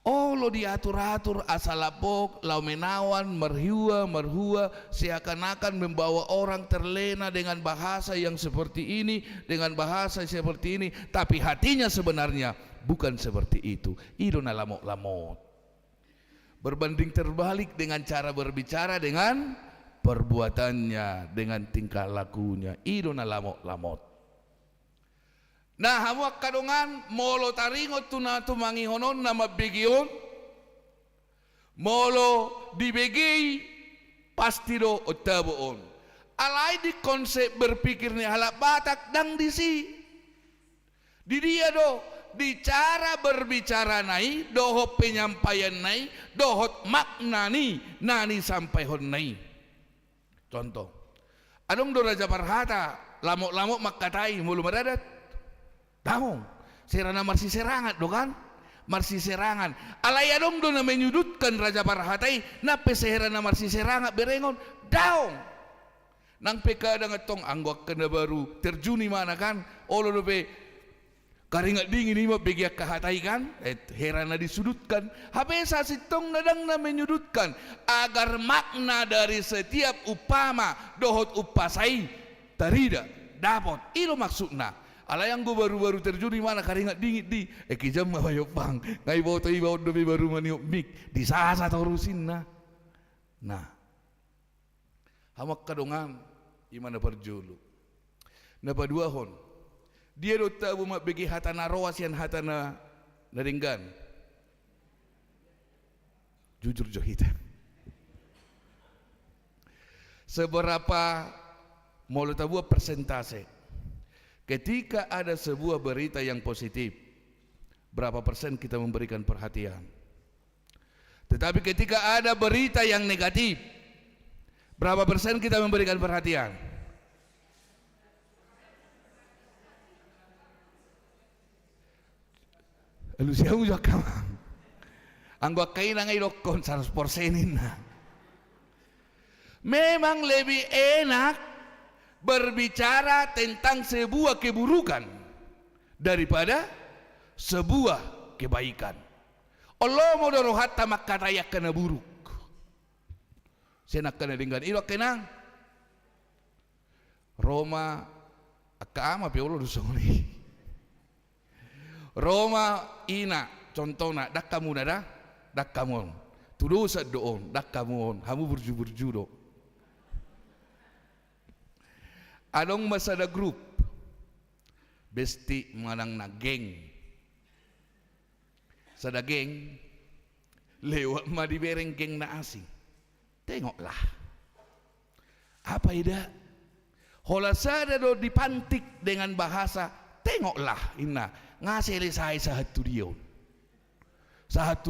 oh lo diatur-atur asalapok lau menawan merhua seakan-akan membawa orang terlena dengan bahasa yang seperti ini dengan bahasa seperti ini tapi hatinya sebenarnya bukan seperti itu. Ido na lamot berbanding terbalik dengan cara berbicara dengan perbuatannya dengan tingkah lakunya. Ido na lamot nah hamuak kadongan molo taringot tuna tumangihonon na mabigyon molo dibegi pasti do otaboon alai di konsep berpikir ni halak batak dang disi di dia do di cara berbicara nai dohot penyampaian nai dohot makna ni nani sampai hon nai contoh adong do raja parhata lamok-lamok makkatai mulu meradat dahong serana marsi serangat do kan, marsi serangan. Alaya dong do na menyudutkan Raja Parhatai, nape seherana marsi serangat berengon, daong. Nang peka dengan anggok kena baru terjuni mana kan, olo dope karingat dingin ini bagi kahatai kan, herana disudutkan. Habesa sitong nadang na menyudutkan agar makna dari setiap upama dohot upasai tarida dapat. Ilo maksudna. Ala yang go baru-baru terjun di mana karingat dingin di kijam mabayok bang ngai boto ibaw dobe baru maniok mik di sasa torusin na. Nah, hamak kadongan imana perjulu. Napaduahon. Dia do tahu mak bagi hatana roas yang hatana naringgan. Jujur johita. Seberapa mau tahu persentase? Ketika ada sebuah berita yang positif, berapa persen kita memberikan perhatian? Tetapi ketika ada berita yang negatif, berapa persen kita memberikan perhatian? Lu siapa juga kamang? Anggap kain nang ilokon 100% na. Memang lebih enak berbicara tentang sebuah keburukan daripada sebuah kebaikan. Allah mau dorohat tamak kataya kena buruk. Saya nak kena dengan ilok kenang. Roma akama pe Allah dusoni. Roma ina contohna dak kamu nada dak kamu tuduh doon dak kamu hamu burju do adong masada grup besti manang na geng sada geng lewat ma dibereng geng na asing tengoklah apa ida hola sada do dipantik dengan bahasa tengoklah ina ngasih saya satu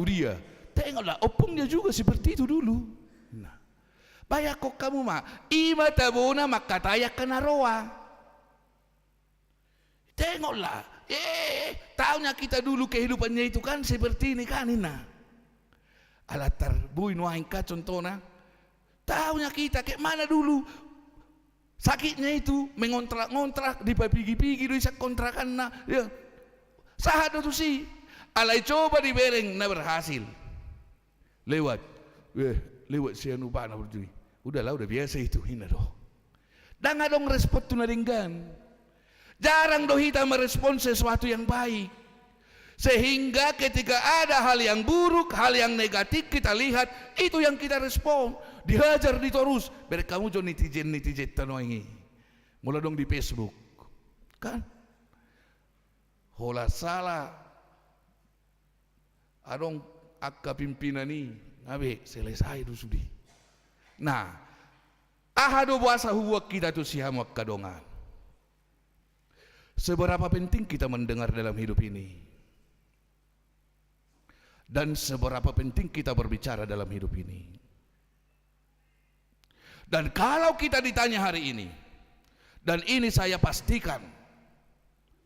dia tengoklah opung dia juga seperti itu dulu. Nah, bayak kok kamu mah ima tabona makataya kena roa tengoklah tahunya kita dulu kehidupannya itu kan seperti ini kan ina alatar buin waingka contohnya tahunya kita kayak mana dulu sakitnya itu mengontrak di pagi-pagi do isa kontrakan na ya sahado tu si alai coba dibereng na berhasil lewat si anu bana berjui udahlah udah biasa itu hina doh dan ngadong respon tu naringgan jarang doh kita merespon sesuatu yang baik sehingga ketika ada hal yang buruk hal yang negatif kita lihat itu yang kita respon dihajar ditorus berkamu jo netizen tanoingi mula dong di Facebook kan hola salah adong akka pimpinan ni abe selesai tu sudi. Nah ahado bahasa huwak kita tu siam kadongan seberapa penting kita mendengar dalam hidup ini dan seberapa penting kita berbicara dalam hidup ini. Dan kalau kita ditanya hari ini dan ini saya pastikan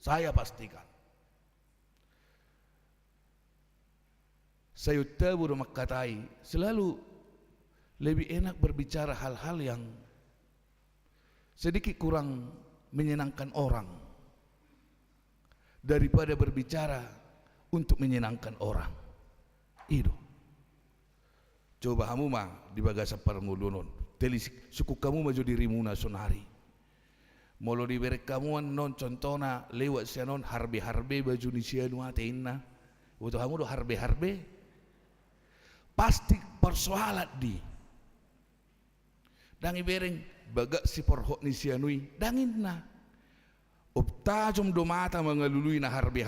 saya tahu makatai selalu lebih enak berbicara hal-hal yang sedikit kurang menyenangkan orang daripada berbicara untuk menyenangkan orang. Itu. Coba kamu mah di bagasa parmulunon. Telis suku kamu maju dirimu nasonari. Molo di berek kamu non contohna lewat sianon harbe baju ni sianu ateinna. Waktu kamu do harbe pasti persoalan di. Dangi bereng bagak si porhok ni sianui dangin na. Uptajum do mata mengalului na harbe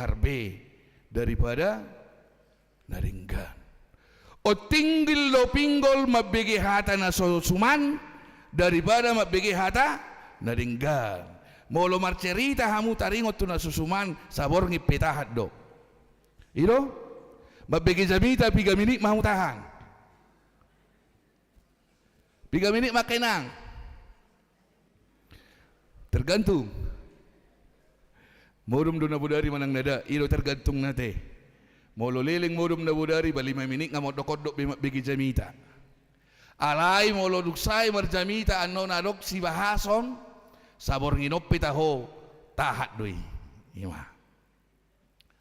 daripada naringgan. O tinggil lo pinggol mabigi hata na suman daripada mabigi hata naringgan. Molo marcerita hamu taringot tu na susuman sabor ngipetahat do. Ilo mabigi jamita 3 minit mau tahan. 3 minit makinang. Tergantung. Modum do nabudari manang nada, ilo tergantung nate. Molo liling modum nabudari bali maminik nga modok-odok bigi jamita. Alay molo duksay marjamita anno nadok si bahason, sabor nginoppi taho, tahat doi. Ima.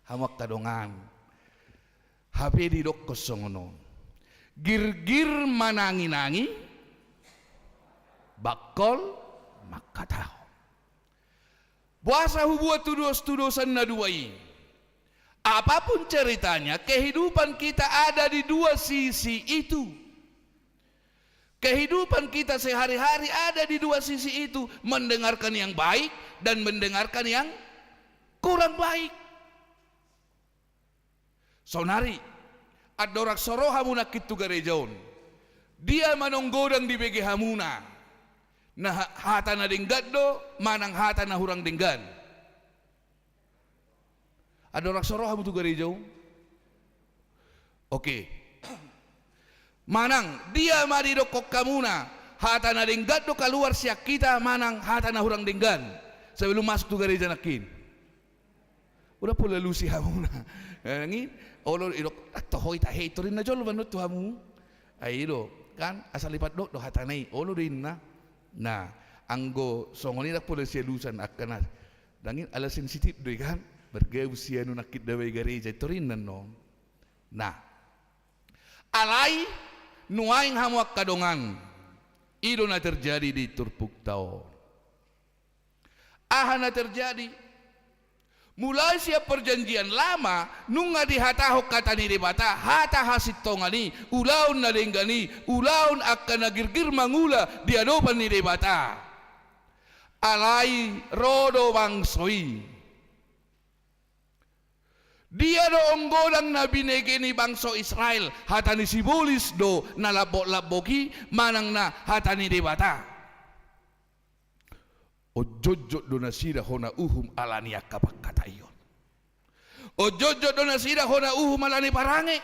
Hamak kadongan. Hape di dok kosongono. Gir-gir manangi-nangi, bakol makataho. Buasa hubuat tudos-tudosan na duai. Apapun ceritanya, kehidupan kita ada di dua sisi itu. Kehidupan kita sehari-hari ada di dua sisi itu. Mendengarkan yang baik dan mendengarkan yang kurang baik. Sonari, adorak soro hamuna kitu garejaon. Dia manonggodang di bege hamuna. Nah hata na denggaddo, manang hata na hurang denggan. Adorak soro hamu tu garejaon. Oke. Manang dia mari dokok kamuna. Hata na denggaddo keluar siak kita manang hata na hurang denggan. Sebelum masuk tu gareja nakin. Udah pula lusi hamuna. Ngin olo idok tohoi ta heitorin na jol banut tu hamu. Ai do kan asal lipat do hatanai olo din na. Nah, anggo songoni dak pula sia lusan akana. Dangin ala sensitif doi kan bergau sia nu nakit dawe gareja torin no. Nah, alai nuaing hamu kadongan. Ido na terjadi di Turpuk Tao. Ahana terjadi mulai siap perjanjian lama nunga dihatahok kata ni debata hata hasit tongani ulaun na denggani ulaun akan nagirgir mangula diadopan ni debata alai rodo bangsoi dia do onggodang na binegeni bangso Israel hata ni sibulis do na labok-laboki manang na hata ni debata ojojo do nasira hona uhum alani akapak katayon. Ojojo do nasira hona uhum alani parange.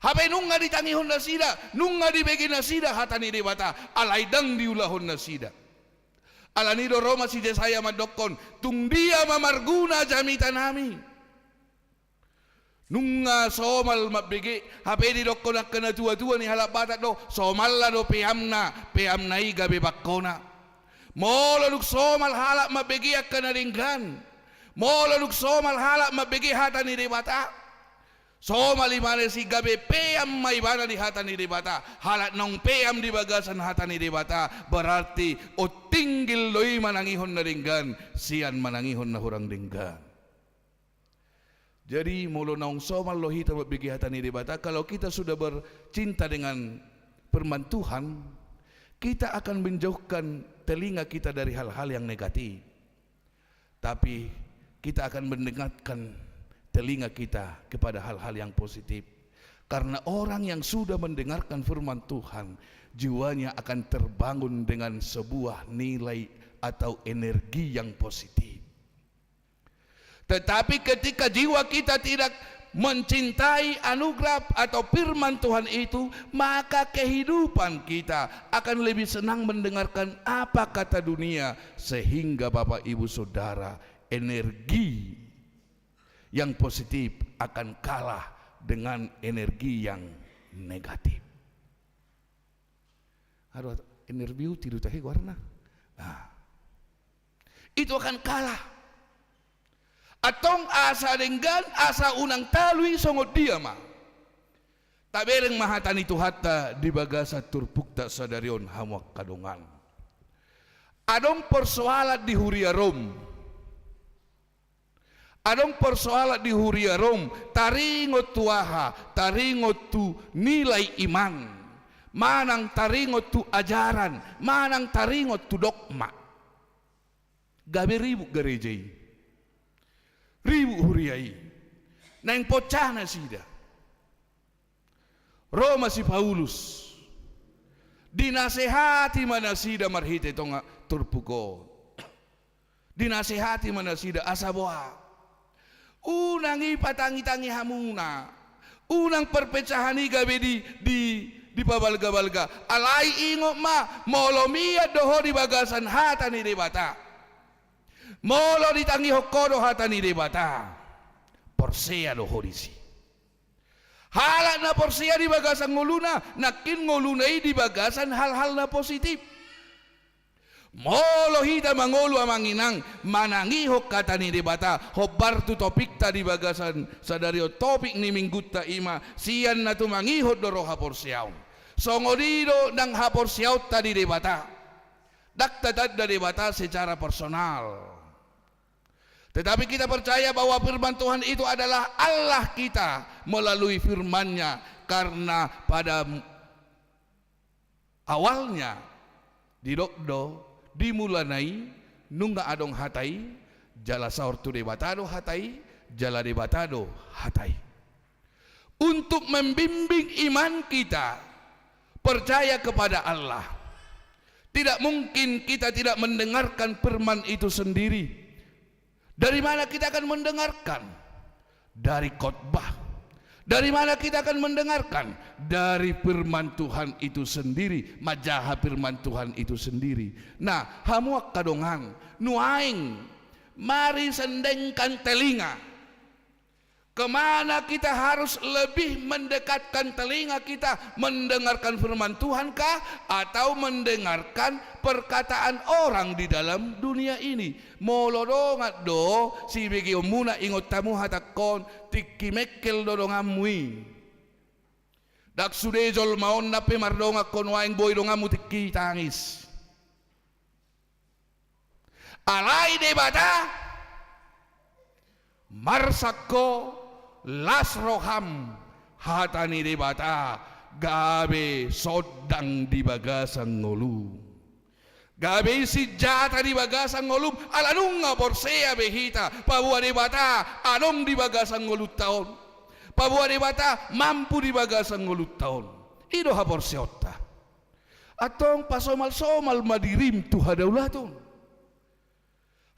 Hape nunga ditangi hon nasira, nunga dibegi nasira hatani debata alaidang diulahon nasira. Alani do Roma si Jesaya madokon tung dia mamarguna jamita nami. Nunga somal mabege hape di dokon akana tua-tua ni halap batak do somal la do peamna iga bebakona. Molo nuk somal halak mabegi akan ringgan. Molo nuk somal halak mabegi hata ni debata. Somal imane si gabe peam mai bana di hata ni debata. Halak nong peam di bagasan hata ni debata. Berarti o tinggil loi manangihon na ringgan. Sian manangihon na hurang ringgan. Jadi molo nong somal lohita mabegi hata ni debata. Kalau kita sudah bercinta dengan firman Tuhan, kita akan menjauhkan telinga kita dari hal-hal yang negatif. Tapi kita akan mendengarkan telinga kita kepada hal-hal yang positif. Karena orang yang sudah mendengarkan firman Tuhan, jiwanya akan terbangun dengan sebuah nilai atau energi yang positif. Tetapi ketika jiwa kita tidak mencintai anugerah atau firman Tuhan itu, maka kehidupan kita akan lebih senang mendengarkan apa kata dunia, sehingga Bapak Ibu Saudara, energi yang positif akan kalah dengan energi yang negatif. Aduh, energi tidur tahi warna. Nah, itu akan kalah. Atong asa denggan asa unang talui songot dia mah. Tak bereng mahatan itu hatta di bagasa Turpukta sadarion hamuak kadongan. Adong persoalan di Huria Rom. Adong persoalan di Huria Rom. Taringot tuaha, taringot tu nilai iman. Manang taringot tu ajaran, manang taringot tu dogma. Gabe ribu gerejai. Ribu huriai nang pocah na sida Roma si Paulus dinasehati mana sida marhite tonga Turpuko dinasehati mana sida asaboa unang ipatangi-tangi hamuna unang perpecahan gabe di pabalga-balga alai ingok ma molomia doho di bagasan hata ni debata Molo ditangi hokodo hatani debata. Porsea do hodisi. Halak na porsea di bagasan ngoluna, nakin ngolunai di bagasan hal-hal na positif. Molo hita mangolu amanginang manangi hokata ni debata hobar tu topik tadi bagasan sadario topik ni minggut ta ima sian na tu mangihot doro hapor siaw songodido nang hapor siaw tadi debata daktatat da debata secara personal, tetapi kita percaya bahwa firman Tuhan itu adalah Allah kita melalui firman-Nya, karena pada awalnya didokdo dimulanai nunga adong hatai jala saur tu debatado hatai jala debatado hatai, untuk membimbing iman kita percaya kepada Allah. Tidak mungkin kita tidak mendengarkan firman itu sendiri. Dari mana kita akan mendengarkan? Dari khotbah. Dari mana kita akan mendengarkan? Dari firman Tuhan itu sendiri, majaha firman Tuhan itu sendiri. Nah, hamuak kadongang, nuaing, mari sendengkan telinga. Kemana kita harus lebih mendekatkan telinga kita, mendengarkan firman Tuhan kah, atau mendengarkan perkataan orang di dalam dunia ini? Molodongat do si begi umuna ingot tamu hatakon tikimekel dodongamui dak sudejol maon nape mardonga kon waing boy dongamu tiki tangis alai debata marsako lasroham hatani debata gabe sodang di bagasan ngolu. Gabi si jata di bagasan ngolum alanunga porsea behita pabua debata anong di bagasan ngolut taon pabua debata mampu di bagasan ngolut taon ido ha porseota atong pasomal-somal madirim tu hadaulaton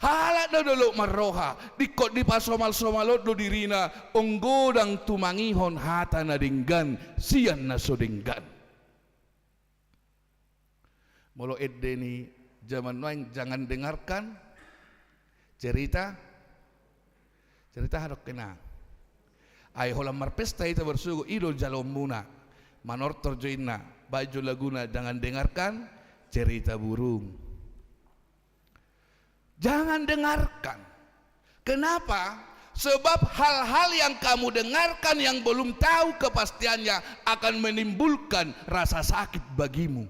halat do dolo marroha dikot di pasomal-somalot do dirina onggodang tumangihon hata na dinggan sian na sodenggan. Molo edeni zaman noeng jangan dengarkan cerita hadok kena ay holam marpesta itu bersugo idol jalom muna manortor joina baju laguna jangan dengarkan cerita burung, jangan dengarkan. Kenapa? Sebab hal-hal yang kamu dengarkan yang belum tahu kepastiannya akan menimbulkan rasa sakit bagimu.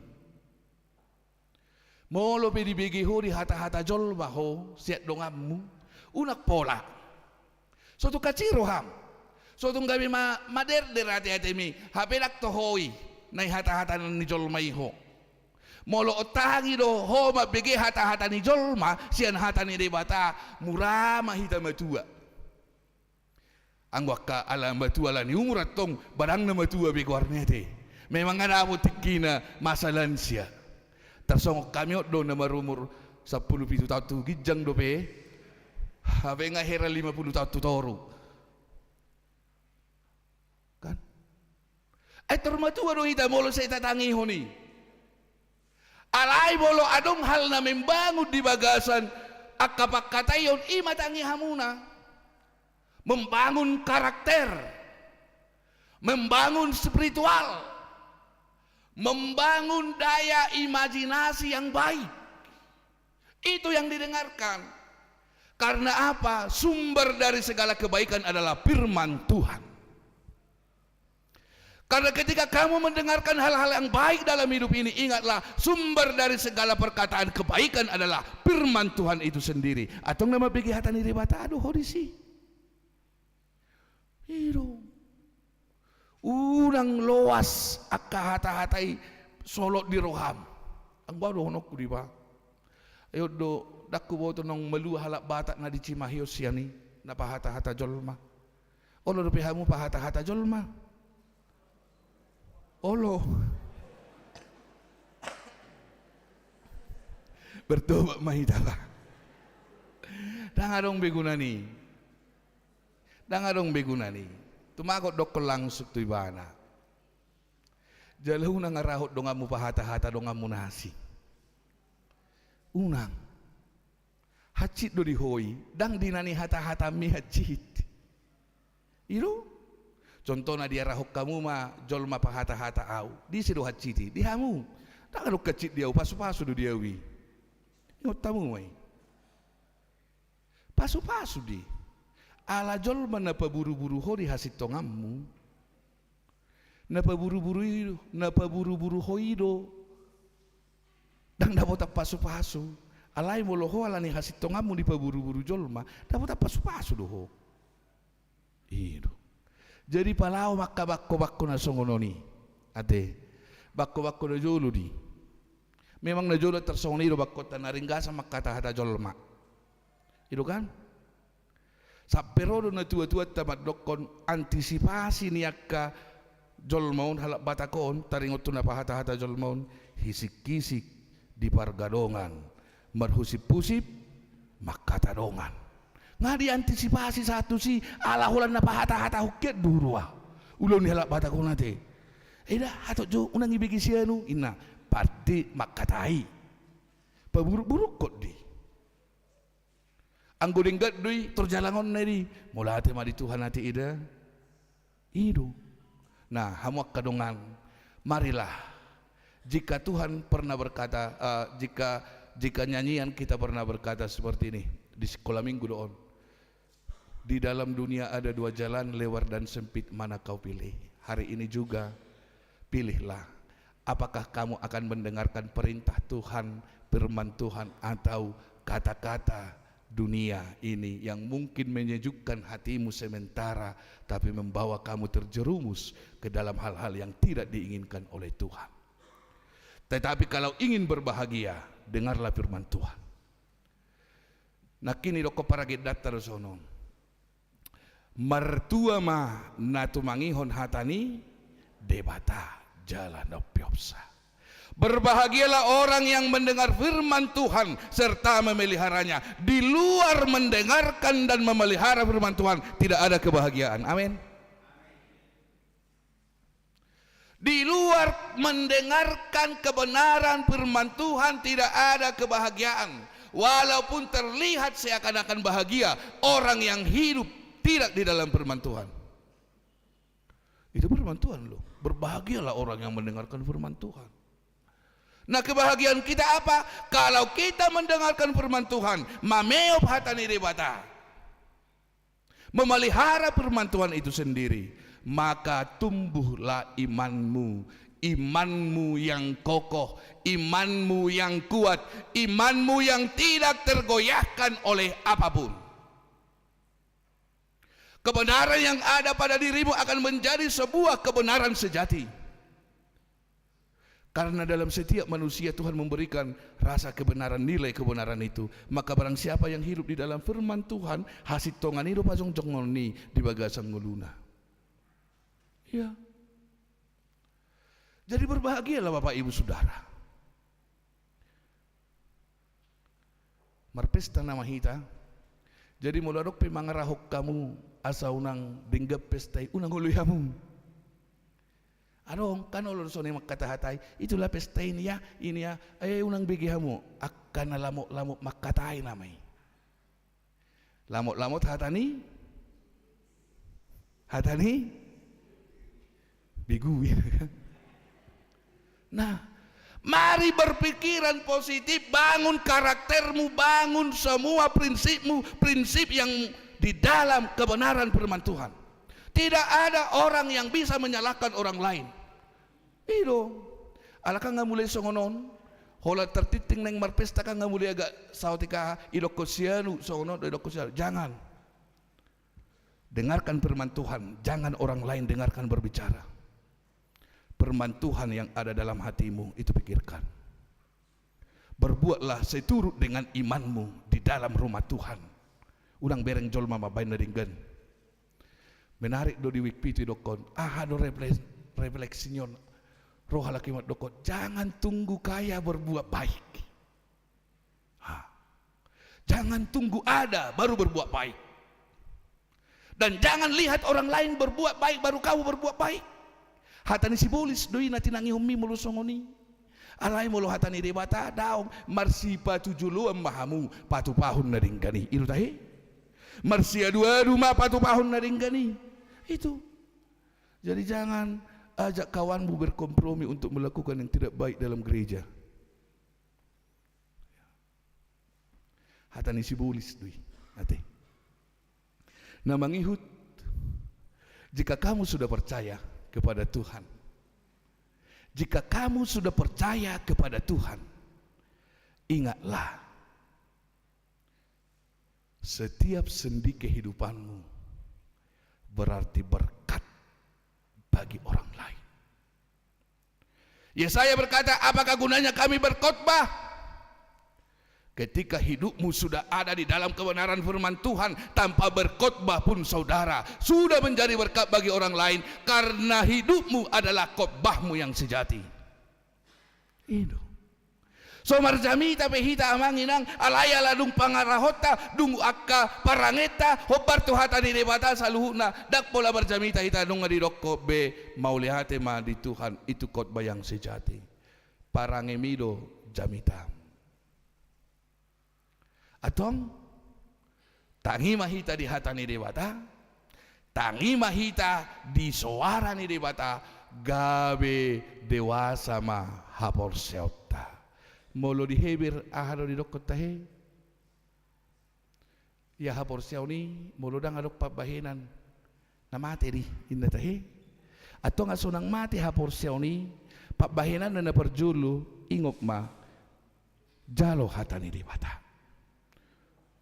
Molo pedi begi ho di hata-hata jol baho siat dongammu unak pola suatu kaciro ham suatu gabi mader derati atemi hapedak to hoi nai hata-hata ni jol mai ho molo otangi do ho ma begi hata-hata ni jol ma sian hata ni debata murama hita matua anggwaka ala matua la ni umurat tong barang na matua begi warnete memang ada mo tikina masalansia tersongok kami do na marumur 10 tahun tu gijang do pe habe ngahera 50 tahun tu toru kan ay termatu do hita molo sa itatangi honi alai bolo adong hal na membangun di bagasan akapakatayon imatangi hamuna membangun karakter, membangun spiritual, membangun daya imajinasi yang baik. Itu yang didengarkan. Karena apa? Sumber dari segala kebaikan adalah firman Tuhan. Karena ketika kamu mendengarkan hal-hal yang baik dalam hidup ini, ingatlah sumber dari segala perkataan kebaikan adalah firman Tuhan itu sendiri. Atau nama bagi hatani ribata aduh hodisi. Hidup urang loas akka hata-hatai solot di roham ang baru honokku di ba ayo do dakku boto nong melu halak batak na di Cimahios siani na pahata-hata jolma olo do pihamu pahata-hata jolma olo bertobat mahitala dangadong begunani tumakot dok langsung tu ibana jalau nang ngarahot dongamu pahata-hata dongamu nasi unang hacit do dihoi dang dinani hata-hata mi hacit iro contohna dia rahok kamu ma jolma pa hata-hata au di sido haciti di hamu dang ado kecit dia pasu-pasu do dia wi ingot tamu mai pasu-pasu di ala jolma na paburu-buru ho di hasit tongammu na paburu-buru hoido dang dapat pasu-pasu alai moloho alani hasit tongammu di paburu-buru jolma dapat pasu-pasu doho itu jadi palau makka bakko-bakko na songononi ate bakko-bakko na jolo di memang na jolo tersongoni do bakko tanaringga sama kata-kata jolma itu kan sapero do na tua-tua tamat dokon antisipasi niakka jolmaun halak batakon taringot na pahata-hata jolmaun hisik-kisik di pargadongan marhusip-pusip makatadongan nga diantisipasi satu si ala hulan na pahata-hata huket durua ulun ni halak batakon nate eda hatok jo unang ibigi sianu ina pati makatai paburuk-buruk kot di anggo denggat dui terjalangon nari mulate ma di Tuhan hati ida idu. Nah, hamuak kadongan, marilah. Jika Tuhan pernah berkata, jika nyanyian kita pernah berkata seperti ini di sekolah minggu doon, di dalam dunia ada dua jalan, lebar dan sempit, mana kau pilih? Hari ini juga pilihlah. Apakah kamu akan mendengarkan perintah Tuhan, firman Tuhan, atau kata-kata dunia ini yang mungkin menyejukkan hatimu sementara tapi membawa kamu terjerumus ke dalam hal-hal yang tidak diinginkan oleh Tuhan. Tetapi kalau ingin berbahagia, dengarlah firman Tuhan. Nakini doko paragit datar sono martua ma natumangihon hatani debata jalan opiopsa. Berbahagialah orang yang mendengar firman Tuhan serta memeliharanya. Di luar mendengarkan dan memelihara firman Tuhan tidak ada kebahagiaan. Amin. Di luar mendengarkan kebenaran firman Tuhan tidak ada kebahagiaan. Walaupun terlihat seakan-akan bahagia, orang yang hidup tidak di dalam firman Tuhan. Itu firman Tuhan loh. Berbahagialah orang yang mendengarkan firman Tuhan. Nah, kebahagiaan kita apa? Kalau kita mendengarkan firman Tuhan, mameop hatani debata, memelihara firman Tuhan itu sendiri, maka tumbuhlah imanmu, imanmu yang kokoh, imanmu yang kuat, imanmu yang tidak tergoyahkan oleh apapun. Kebenaran yang ada pada dirimu akan menjadi sebuah kebenaran sejati. Karena dalam setiap manusia Tuhan memberikan rasa kebenaran, nilai kebenaran itu. Maka barang siapa yang hidup di dalam firman Tuhan, hasit tongan hidup pasong jongoni di bagasan nguluna. Ya. Jadi berbahagialah Bapak Ibu Saudara. Marpesta nama hita. Jadi muladok pimangarahok kamu asa unang dinggap pestai unang uluyamu. Anong kan ulun sone makatahatay itulah pesta ini ya unang bigihamu akan lamok-lamok makatay namay lamok-lamok hatani bigu. Nah, mari berpikiran positif, bangun karaktermu, bangun semua prinsipmu, prinsip yang di dalam kebenaran firman Tuhan. Tidak ada orang yang bisa menyalahkan orang lain. Itu, alakah nggak mulai songonon, hola tertiting neng marpesta kan nggak mulai agak sautika idokosianu songonon idokosianu. Jangan. Dengarkan firman Tuhan, jangan orang lain dengarkan berbicara. Firman Tuhan yang ada dalam hatimu itu pikirkan. Berbuatlah seturut dengan imanmu di dalam rumah Tuhan. Udang bereng jol mama bain naringgan. Menarik do di wikpitu dokon, do refleksinyon roh halakimat dokon, jangan tunggu kaya berbuat baik. Jangan tunggu ada baru berbuat baik. Dan jangan lihat orang lain berbuat baik baru kamu berbuat baik. Hatani sibolis doi nati nangi hummi mulusongoni. Alay molo hatani debata daong marsipa tujulu mahamu patu pahun na ringgani. Itu tahi. Marsia dua rumah patu pahun na ringgani. Itu. Jadi jangan ajak kawanmu berkompromi untuk melakukan yang tidak baik dalam gereja. Hatani sibulis dui. Nanti. Nah mangihut. Jika kamu sudah percaya kepada Tuhan, jika kamu sudah percaya kepada Tuhan, ingatlah, setiap sendi kehidupanmu berarti berkat bagi orang lain. Yesaya berkata, apakah gunanya kami berkhotbah? Ketika hidupmu sudah ada di dalam kebenaran firman Tuhan, tanpa berkhotbah pun saudara sudah menjadi berkat bagi orang lain, karena hidupmu adalah khotbahmu yang sejati. Itu. So marjamita pehita amanginang alaya ladung pangarahota dung akka parangeta hobar tuhata di debata saluhuna dak pola marjamita hita dung ngadidokko be maulihate ma di Tuhan, itu khotbah yang sejati. Parangemido jamita. Atong tangi mahita di hatani debata, tangi mahita di suara ni debata, gabe dewasa ma hapor seota. Molo di hebir ahado di dokot tahe. Ya hapor seoni molo dang adok pabahinan na mati di inda tahe. Atong asunang mati hapor seoni pabahinan na perjulu ingok ma jalo hatani debata.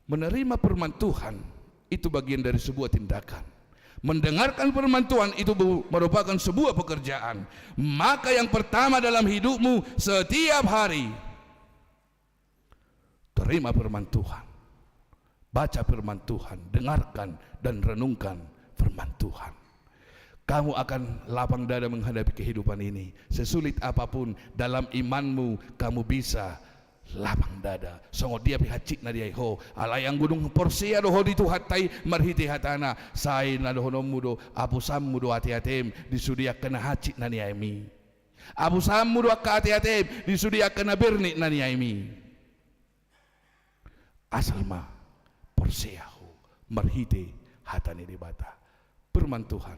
Menerima firman Tuhan itu bagian dari sebuah tindakan. Mendengarkan firman Tuhan itu merupakan sebuah pekerjaan. Maka yang pertama dalam hidupmu setiap hari, terima firman Tuhan, baca firman Tuhan, dengarkan dan renungkan firman Tuhan. Kamu akan lapang dada menghadapi kehidupan ini. Sesulit apapun dalam imanmu, kamu bisa lapang dada. Songo dia pihacik na dia ho alayang gunung porsia doho di tuhatai marhiti hatana sai na doho nomudo abu sammudo hati-hatim disudia kena hacik na niaimi abu sammudo akka hati-hatim disudia kena berni na niaimi asal ma porsia ho marhiti hatani dibata. Firman Tuhan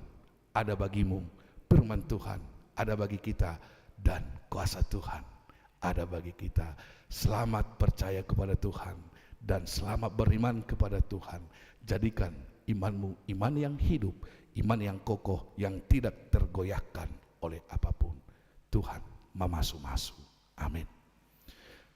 ada bagimu, firman Tuhan ada bagi kita, dan kuasa Tuhan ada bagi kita. Selamat percaya kepada Tuhan dan selamat beriman kepada Tuhan. Jadikan imanmu iman yang hidup, iman yang kokoh, yang tidak tergoyahkan oleh apapun. Tuhan mamasu-masu. Amin.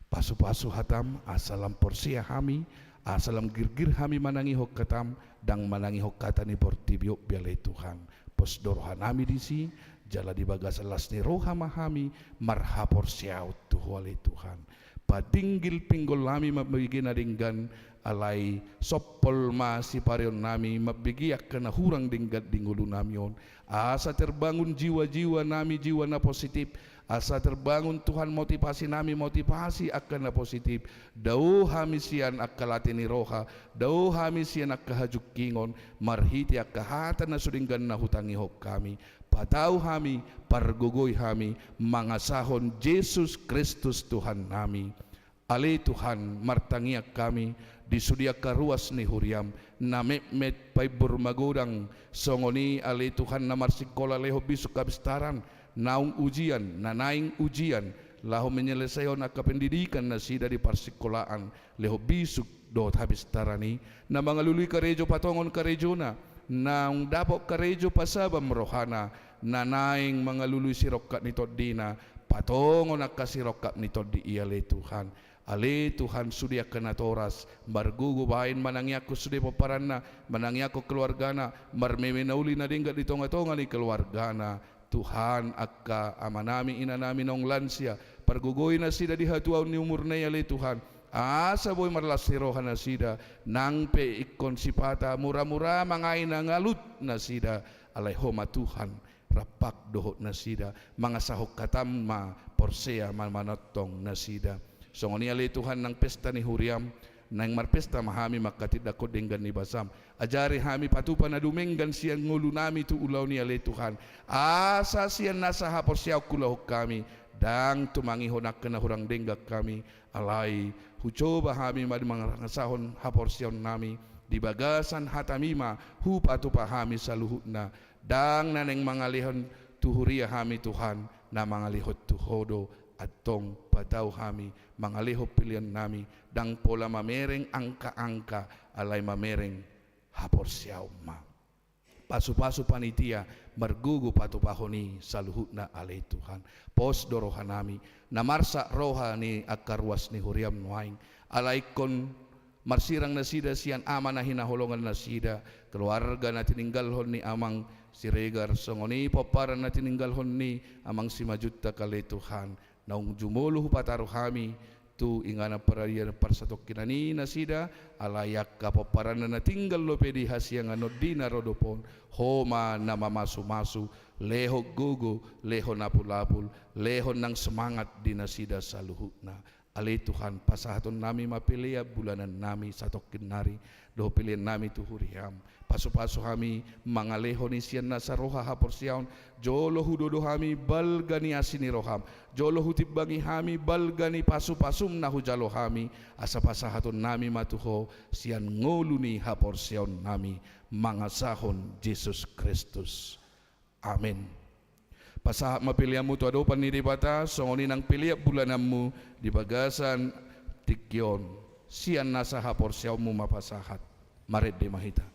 Pasu-pasu hatam asalam porsia hami, asalam girgir hami manangi hok katam, dang manangi hok katani portibio bialai Tuhan. Posdorohan hami disi, jala di bagas alas ni roha mahami, marhapor siaut tuhualai Tuhan. Patinggil pinggol nami mabigi na dinggan alay soppol ma si parion nami mabigiyak ka na hurang dinggat dingulu namion. Asa terbangun jiwa-jiwa nami, jiwa na positif. Asa terbangun Tuhan motivasi nami, motivasi akan na positif. Dau hamisian akkalati ni roha, dau hamisian akkahajuk kingon, marhiti akkahatan na sudinggan na hutangi hok kami. Patau hami, pargugoy hami, mangasahon Yesus Kristus Tuhan nami. Ali Tuhan martangiak kami, disudia karuas ni huriam, na met pay burmagudang songoni ali Tuhan na marsikola leho bisuk kabistaran, naung ujian, nanaing ujian, laho menyelesaion na kependidikan na sida di parsikolaan, leho bisuk dot habistarani, na mga luluy karejo patongon karejo na, naung dapok karejo pasabam rohana, nanaing mga luluy sirokat nito dina, patongon na kasirokat nito di iyale Tuhan. Ale Tuhan sudia kena toras, margugubain manangyaku sudia paparana, manangyaku keluargana, marmemenauli na dinggat di tonga-tonga ni keluargana. Tuhan akka amanami inanami nong lansia, pargugoy na sida di hatuaw ni umur na yale Tuhan. Asa boy marlasirohan na sida, nang pe ikon sipata, mura-mura mangay na ngalut na sida, alay homa Tuhan, rapak dohot na sida, mga sahok katamma, porsea manatong na sida. So ngoni ali Tuhan ng pesta ni Huriam, nang marpesta mahami makatid ako dinggan ni Basam. Ajari hami patupa na dumenggan siyang ngulo nami tu ulaw ni ali Tuhan. Asa siyan nasa hapor siyaw kulahok kami, dang tumangihon akan hurang denggak kami alai hucoba kami madi mangasahon haporsion nami di bagasan hatamima hu patupa kami saluhutna dang naneng mangalihon tuhuria kami Tuhan na mangalihot tuhodo atong pataw kami mangalihop pilihan nami dang pola mamereng angka-angka alay mamereng haporsyaw ma pasu-pasu panitia margugu patupahoni saluhutna alay Tuhan pos dorohan nami namarsa roha ni akarwas ni huriam nuaing alay kon marsirang nasida siyan ama na hinaholongan nasida keluarga na tininggalhon ni amang si Regar songoni paparan na tininggalhon ni amang si Majuta kalay Tuhan naung jumuluh pataruh kami tu ingana pararian parsatok kinani nasida alayak kapaparan na tinggal lopedi hasyang anodina rodopon homa na mamasu-masu leho gugu leho napulapul leho ng semangat di nasida saluhutna alay Tuhan pasahaton nami mapilia bulanan nami satok kinari do pilihan nami tuhuriam pasu-pasu kami mangaleho ni siyan na sa roha haporsyaon jolo hudodo kami balgani asini roham jolo hutibbangi kami balgani pasu-pasum na hujalo kami asa pasahaton nami matuho siyan nguluni haporsyaon nami mangasahon Jesus Kristus amin. Pasahat mapilihanmu tu ado paniribata songoni nang pilihan bulananmu di bagasan tikyon siyan nasa haporsyaonmu mapasahat maret de mahita.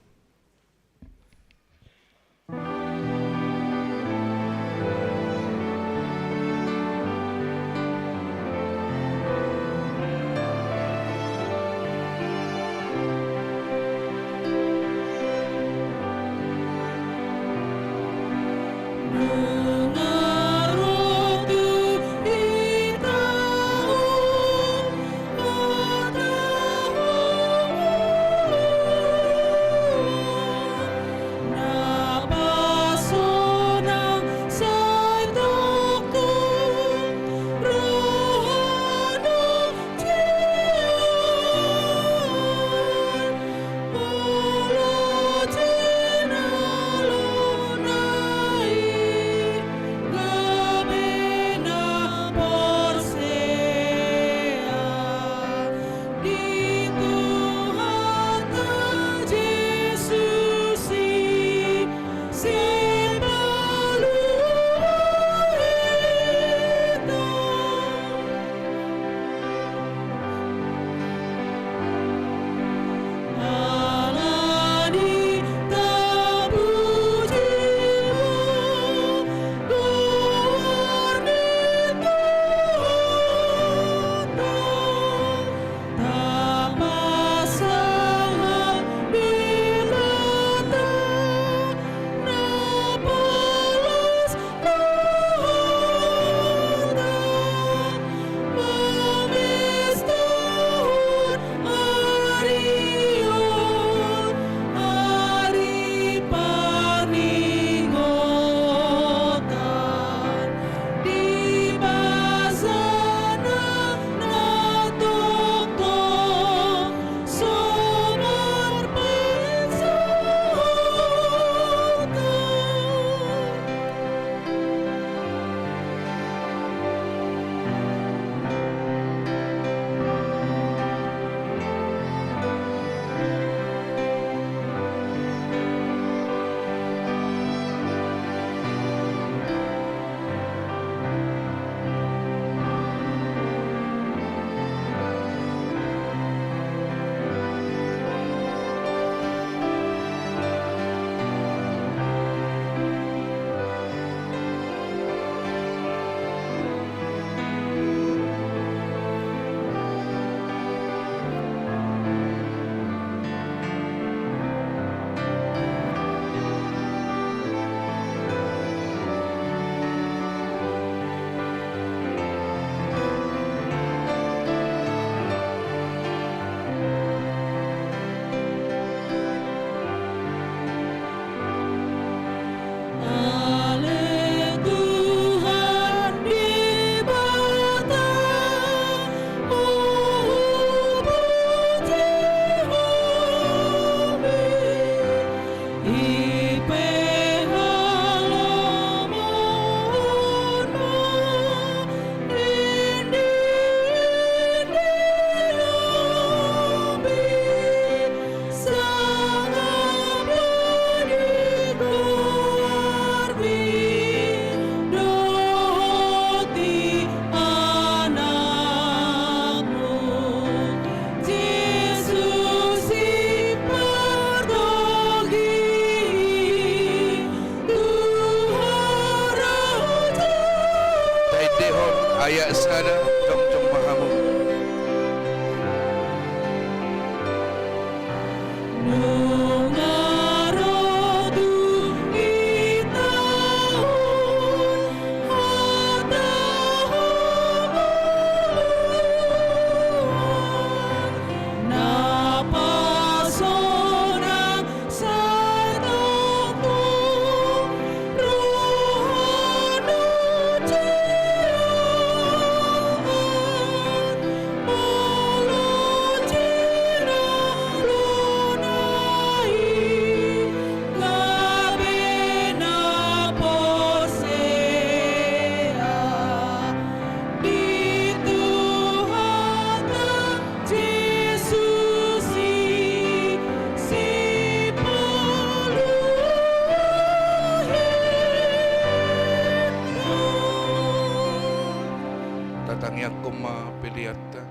goma peliatta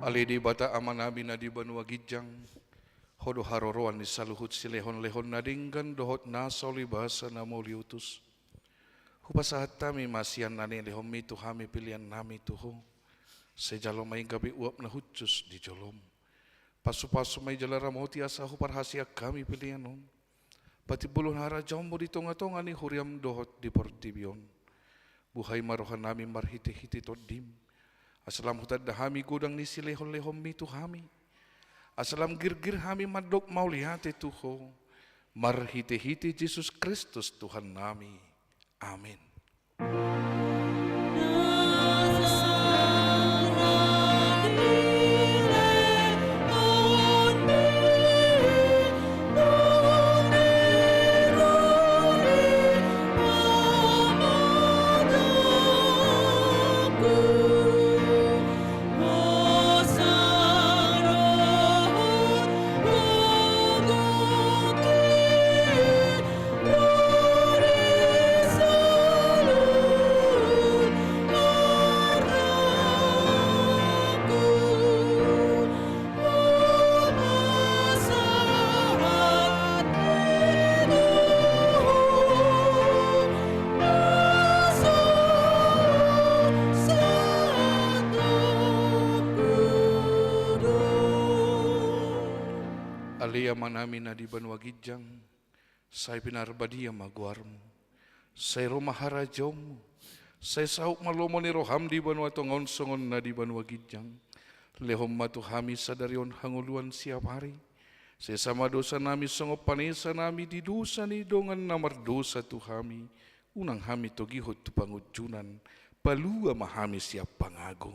ali di bata amanabi na di banua gijang hodo haroroan ni saluhut silehon-lehon nadinggan dohot nasa libasa na mauliutus hupasahat tami masian nani lehom mitu hami pilihan nami tuho sejalo may gabi uap na hutsus di jolom pasu-pasu may jalara moti asa huparhasia kami pilihan non pati bulun hara jombo di tonga-tonga ni huriam dohot di portibion buhay marohan nami marhiti-hiti todim asalam hutad dahami gudang ni silehon-lehom mitu hami asalam gir-gir hami madok maulihati tuho marhiti-hiti Yesus Kristus Tuhan nami amin. Alia manami na di banua gijang, say pinarbadia maguarmo, say romahara jomo, say sauk malomo ni roham di banua tongon songon na di banua gijang, lehom matu hami sadarion hanguluan siap hari, say sama dosa nami songop panesa nami di dosa ni dongan namar dosa tu hami, unang hami togihot tu pangujunan, palua mahami siap pangago.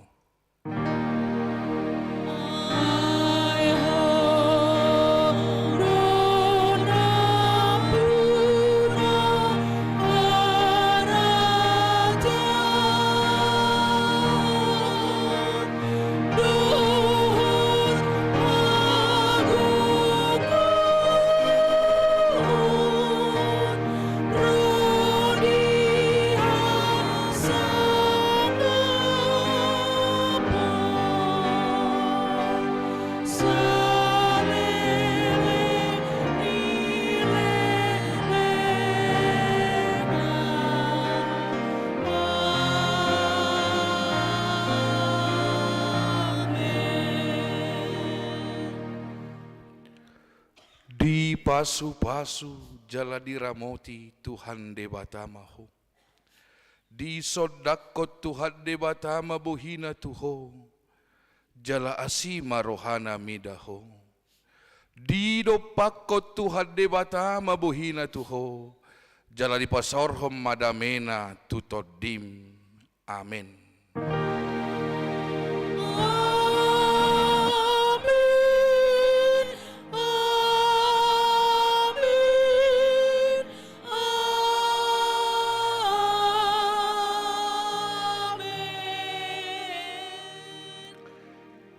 Di pasu-pasu jala diramoti Tuhan debatamaho. Di sodakot Tuhan debatama buhina tuho. Jala asima rohana midaho. Di dopakot Tuhan debatama buhina tuho. Jala di pasorhom madamena tutodim. Amin.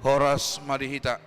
Horas marihita